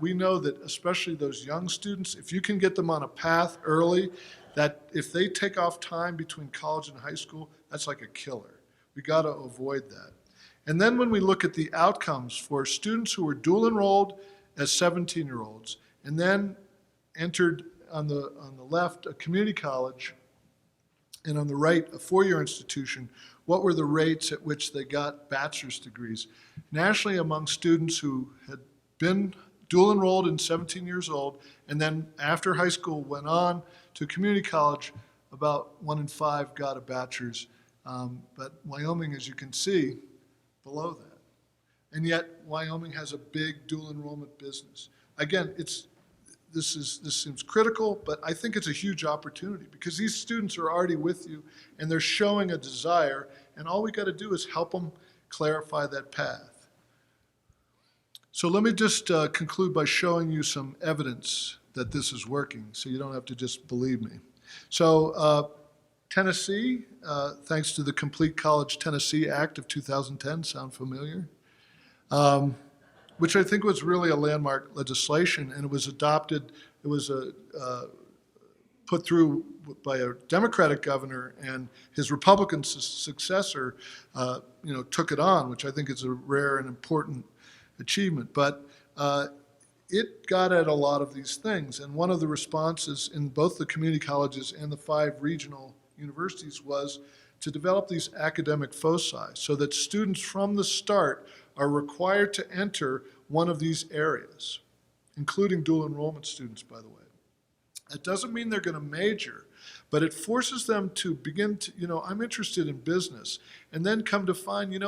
We know that especially those young students, if you can get them on a path early, that if they take off time between college and high school, that's like a killer. We got to avoid that. And then when we look at the outcomes for students who were dual enrolled as 17-year-olds and then entered on the left a community college and on the right a four-year institution, what were the rates at which they got bachelor's degrees? Nationally, among students who had been dual enrolled and 17 years old, and then after high school went on to community college, about 1 in 5 got a bachelor's. But Wyoming, as you can see, below that. And yet Wyoming has a big dual enrollment business. Again, this seems critical, but I think it's a huge opportunity because these students are already with you and they're showing a desire, and all we got to do is help them clarify that path. So let me just conclude by showing you some evidence that this is working, so you don't have to just believe me. So Tennessee, thanks to the Complete College Tennessee Act of 2010, sound familiar? Which I think was really a landmark legislation, and it was adopted, it was put through by a Democratic governor, and his Republican successor took it on, which I think is a rare and important achievement. But it got at a lot of these things, and one of the responses in both the community colleges and the 5 regional universities was to develop these academic foci so that students from the start are required to enter one of these areas, including dual enrollment students, by the way. It doesn't mean they're going to major, but it forces them to begin to, I'm interested in business, and then come to find, you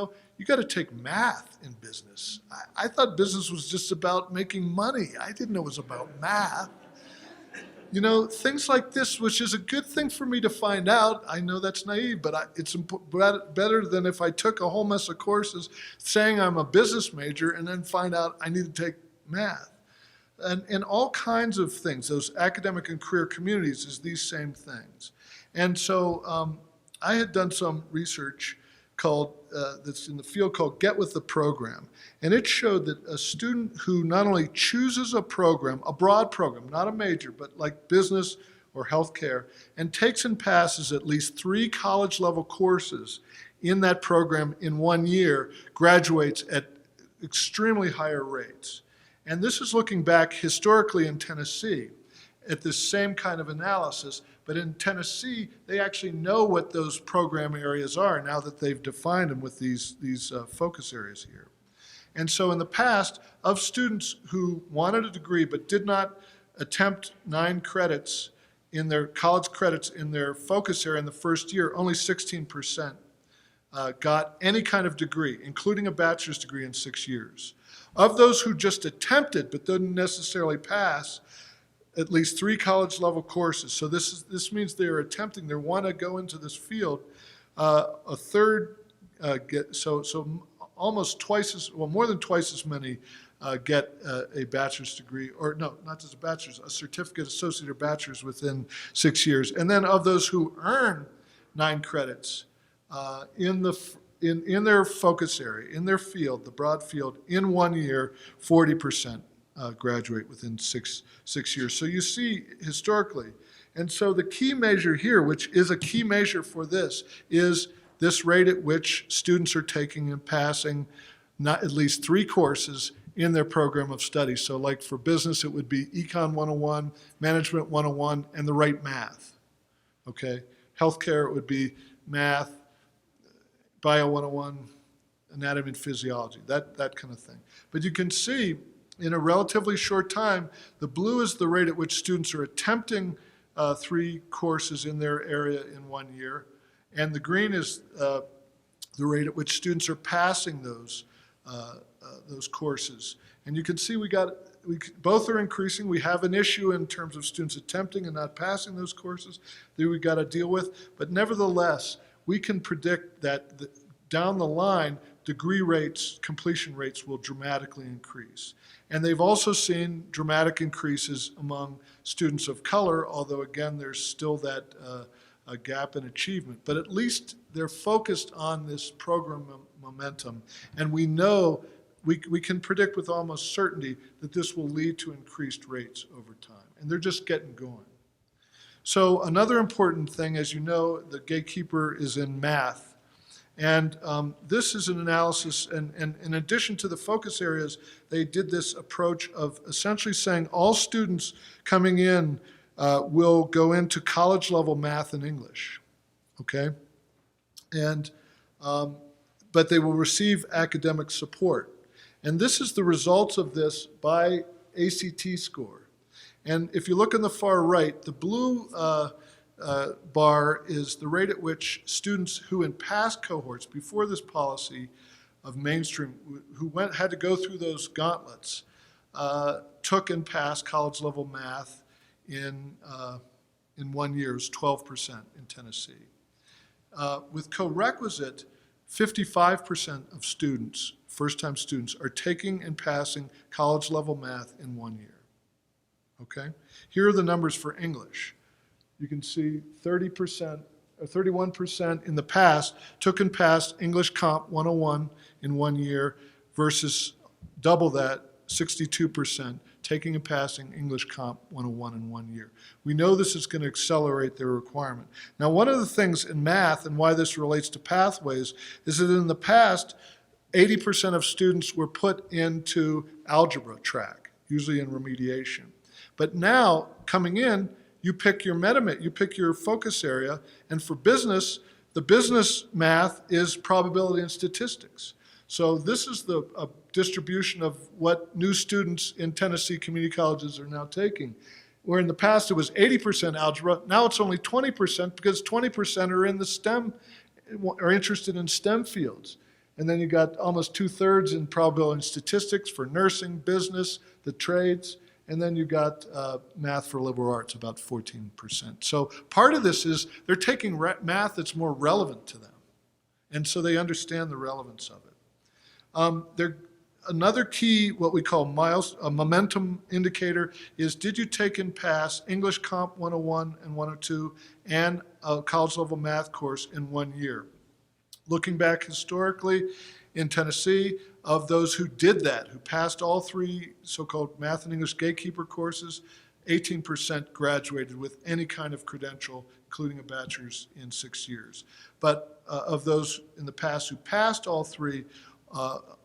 got to take math in business. I thought business was just about making money. I didn't know it was about math. you know, things like this, which is a good thing for me to find out. I know that's naive, but it's better than if I took a whole mess of courses saying I'm a business major and then find out I need to take math. And all kinds of things, those academic and career communities is these same things. And so I had done some research called, that's in the field called Get With the Program. And it showed that a student who not only chooses a program, a broad program, not a major, but like business or healthcare, and takes and passes at least 3 college-level courses in that program in 1 year, graduates at extremely higher rates. And this is looking back historically in Tennessee at this same kind of analysis. But in Tennessee, they actually know what those program areas are now that they've defined them with these focus areas here. And so in the past, of students who wanted a degree but did not attempt 9 credits in their college credits in their focus area in the first year, only 16% got any kind of degree, including a bachelor's degree in 6 years. Of those who just attempted but didn't necessarily pass, at least 3 college-level courses. So this means they're attempting, they want to go into this field. A third so almost twice as, well, more than twice as many get a bachelor's degree, or no, not just a bachelor's, a certificate, associate, or bachelor's within 6 years. And then of those who earn 9 credits in their focus area, in their field, the broad field, in 1 year, 40% graduate within six years. So you see historically. And so the key measure here, which is a key measure for this, is this rate at which students are taking and passing not at least 3 courses in their program of study. So like for business, it would be Econ 101, Management 101, and the right math. Okay? Healthcare, it would be math, Bio 101, anatomy and physiology, that kind of thing. But you can see in a relatively short time, the blue is the rate at which students are attempting 3 courses in their area in 1 year, and the green is the rate at which students are passing those courses. And you can see both are increasing. We have an issue in terms of students attempting and not passing those courses that we've got to deal with, but nevertheless, we can predict that down the line, degree rates, completion rates will dramatically increase. And they've also seen dramatic increases among students of color, although again, there's still that a gap in achievement. But at least they're focused on this program momentum. And we know, we can predict with almost certainty that this will lead to increased rates over time. And they're just getting going. So another important thing, as you know, the gatekeeper is in math. And this is an analysis, and in addition to the focus areas, they did this approach of essentially saying all students coming in will go into college-level math and English, okay? And, but they will receive academic support. And this is the results of this by ACT score. And if you look on the far right, the blue bar is the rate at which students who in past cohorts, before this policy of mainstream, who had to go through those gauntlets, took and passed college-level math in 1 year. It was 12% in Tennessee. With co-requisite, 55% of students, first-time students, are taking and passing college-level math in 1 year. Okay? Here are the numbers for English. You can see 30% or 31% in the past took and passed English Comp 101 in 1 year versus double that, 62%, taking and passing English Comp 101 in 1 year. We know this is going to accelerate their requirement. Now, one of the things in math and why this relates to pathways is that in the past, 80% of students were put into algebra track, usually in remediation. But now, coming in, you pick your you pick your focus area, and for business, the business math is probability and statistics. So this is the distribution of what new students in Tennessee community colleges are now taking. Where in the past it was 80% algebra, now it's only 20% because 20% are in the STEM, are interested in STEM fields. And then you got almost 2/3 in probability and statistics for nursing, business, the trades. And then you got math for liberal arts, about 14%. So part of this is they're taking math that's more relevant to them. And so they understand the relevance of it. Another key, what we call a momentum indicator, is did you take and pass English Comp 101 and 102 and a college level math course in 1 year? Looking back historically in Tennessee, of those who did that, who passed all 3 so-called math and English gatekeeper courses, 18% graduated with any kind of credential, including a bachelor's in 6 years. But of those in the past who passed all 3,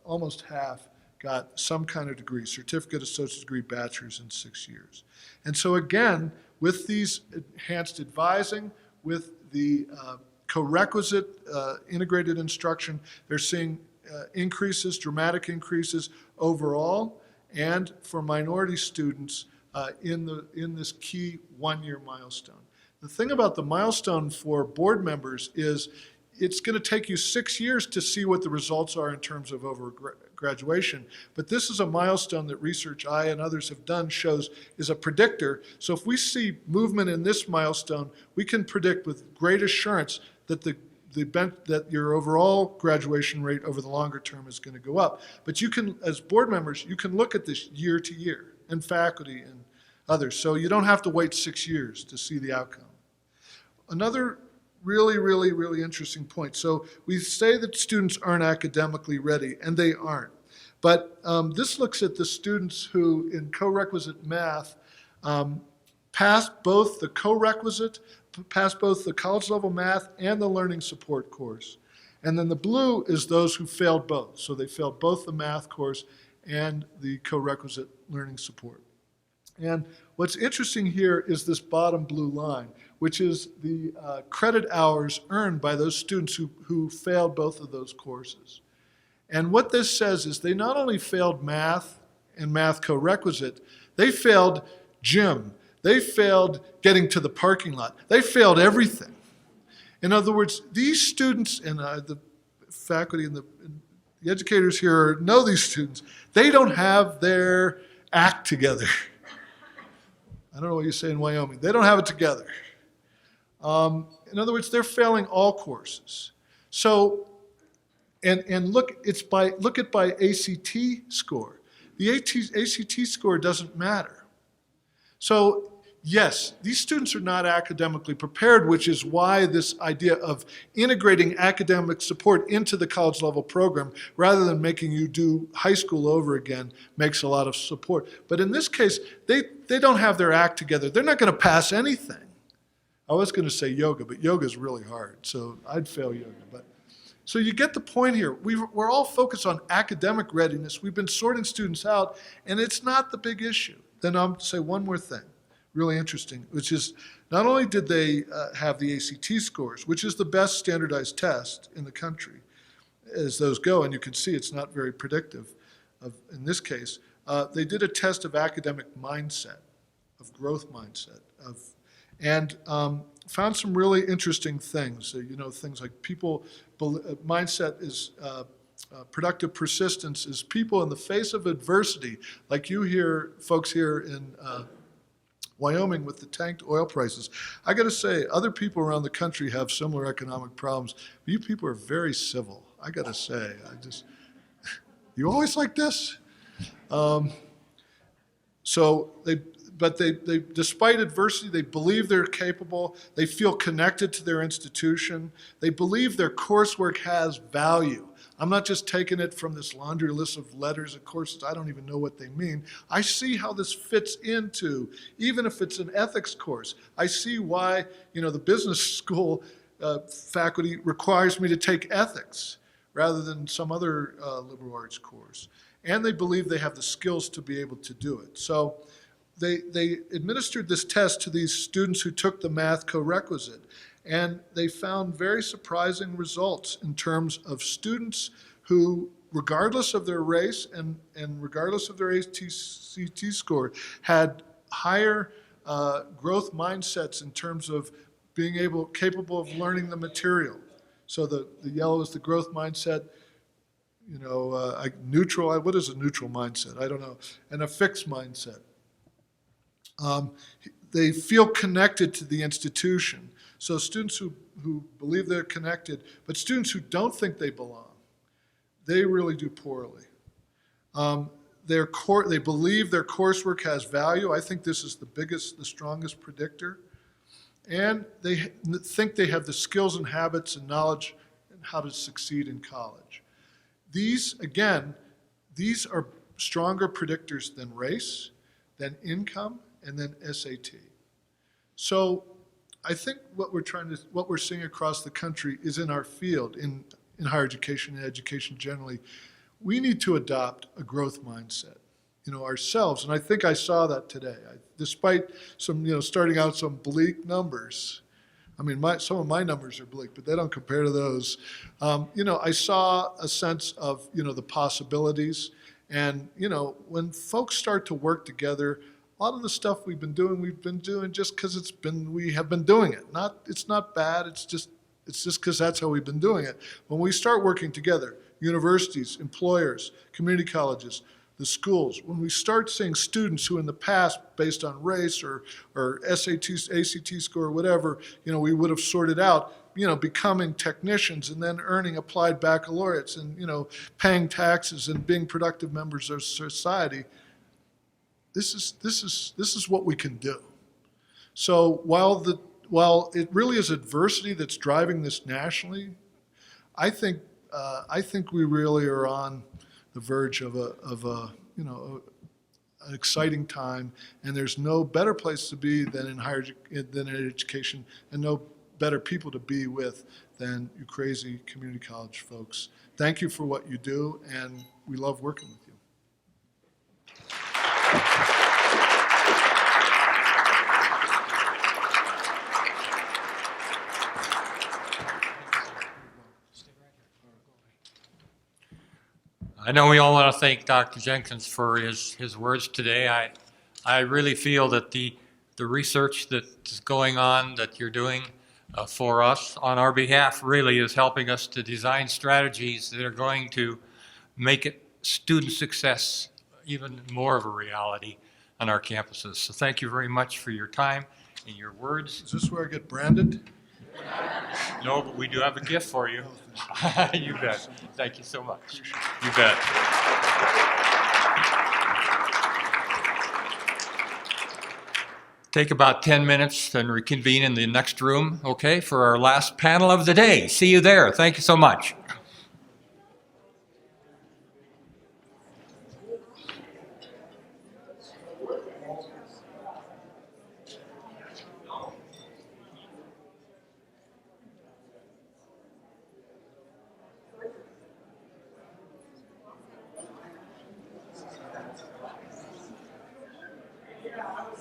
almost half got some kind of degree, certificate, associate's degree, bachelor's in 6 years. And so again, with these enhanced advising, with the co-requisite integrated instruction, they're seeing increases, dramatic increases overall, and for minority students in this key 1-year milestone. The thing about the milestone for board members is it's going to take you 6 years to see what the results are in terms of graduation. But this is a milestone that research I and others have done shows is a predictor. So if we see movement in this milestone, we can predict with great assurance that that your overall graduation rate over the longer term is going to go up. But you can, as board members, you can look at this year to year, and faculty and others. So you don't have to wait 6 years to see the outcome. Another really interesting point. So we say that students aren't academically ready, and they aren't. But this looks at the students who, in co-requisite math, passed both the co-requisite, passed both the college level math and the learning support course. And then the blue is those who failed both. So they failed both the math course and the co-requisite learning support. And what's interesting here is this bottom blue line, which is the credit hours earned by those students who failed both of those courses. And what this says is they not only failed math and math co-requisite, they failed gym. They failed getting to the parking lot. They failed everything. In other words, these students, and the faculty and the educators here know these students, they don't have their act together. I don't know what you say in Wyoming. They don't have it together. In other words, they're failing all courses. So, and look at by ACT score. The ACT score doesn't matter. So, yes, these students are not academically prepared, which is why this idea of integrating academic support into the college level program rather than making you do high school over again makes a lot of support. But in this case, they don't have their act together. They're not going to pass anything. I was going to say yoga, but yoga is really hard, so I'd fail yoga. But so you get the point here. We're all focused on academic readiness. We've been sorting students out, and it's not the big issue. Then I'll say one more thing, really interesting, which is not only did they have the ACT scores, which is the best standardized test in the country as those go, and you can see it's not very predictive in this case, they did a test of academic mindset, of growth mindset, and found some really interesting things. Things like mindset is productive persistence is people in the face of adversity, like you hear folks here in Wyoming with the tanked oil prices. I got to say, other people around the country have similar economic problems. But you people are very civil. I got to say, you always like this. But despite adversity, they believe they're capable. They feel connected to their institution. They believe their coursework has value. I'm not just taking it from this laundry list of letters and courses. I don't even know what they mean. I see how this fits into, even if it's an ethics course, I see why, the business school faculty requires me to take ethics rather than some other liberal arts course. And they believe they have the skills to be able to do it. So they administered this test to these students who took the math co-requisite. And they found very surprising results in terms of students who, regardless of their race and regardless of their ACT score, had higher growth mindsets in terms of being capable of learning the material. So the yellow is the growth mindset. Neutral. What is a neutral mindset? I don't know. And a fixed mindset. They feel connected to the institution. So students who believe they're connected, but students who don't think they belong, they really do poorly. They believe their coursework has value. I think this is the strongest predictor. And they think they have the skills and habits and knowledge and how to succeed in college. These are stronger predictors than race, than income, and then SAT. So I think what we're seeing across the country is in our field, in higher education and education generally, we need to adopt a growth mindset, ourselves. And I think I saw that today. Despite some, starting out some bleak numbers, I mean, some of my numbers are bleak, but they don't compare to those. I saw a sense of, the possibilities. And, when folks start to work together, a lot of the stuff we've been doing just because we have been doing it. It's not bad, it's just because that's how we've been doing it. When we start working together, universities, employers, community colleges, the schools, when we start seeing students who in the past, based on race or SAT, ACT score, or whatever, we would have sorted out, becoming technicians and then earning applied baccalaureates and, paying taxes and being productive members of society. This is what we can do. So while it really is adversity that's driving this nationally, I think we really are on the verge of an exciting time, and there's no better place to be than in education, and no better people to be with than you crazy community college folks. Thank you for what you do, and we love working with you. I know we all want to thank Dr. Jenkins for his words today. I really feel that the research that's going on, that you're doing for us on our behalf, really is helping us to design strategies that are going to make it student success even more of a reality on our campuses. So thank you very much for your time and your words. Is this where I get branded? No, but we do have a gift for you. You bet. Thank you so much. You bet. Take about 10 minutes and reconvene in the next room, okay, for our last panel of the day. See you there. Thank you so much.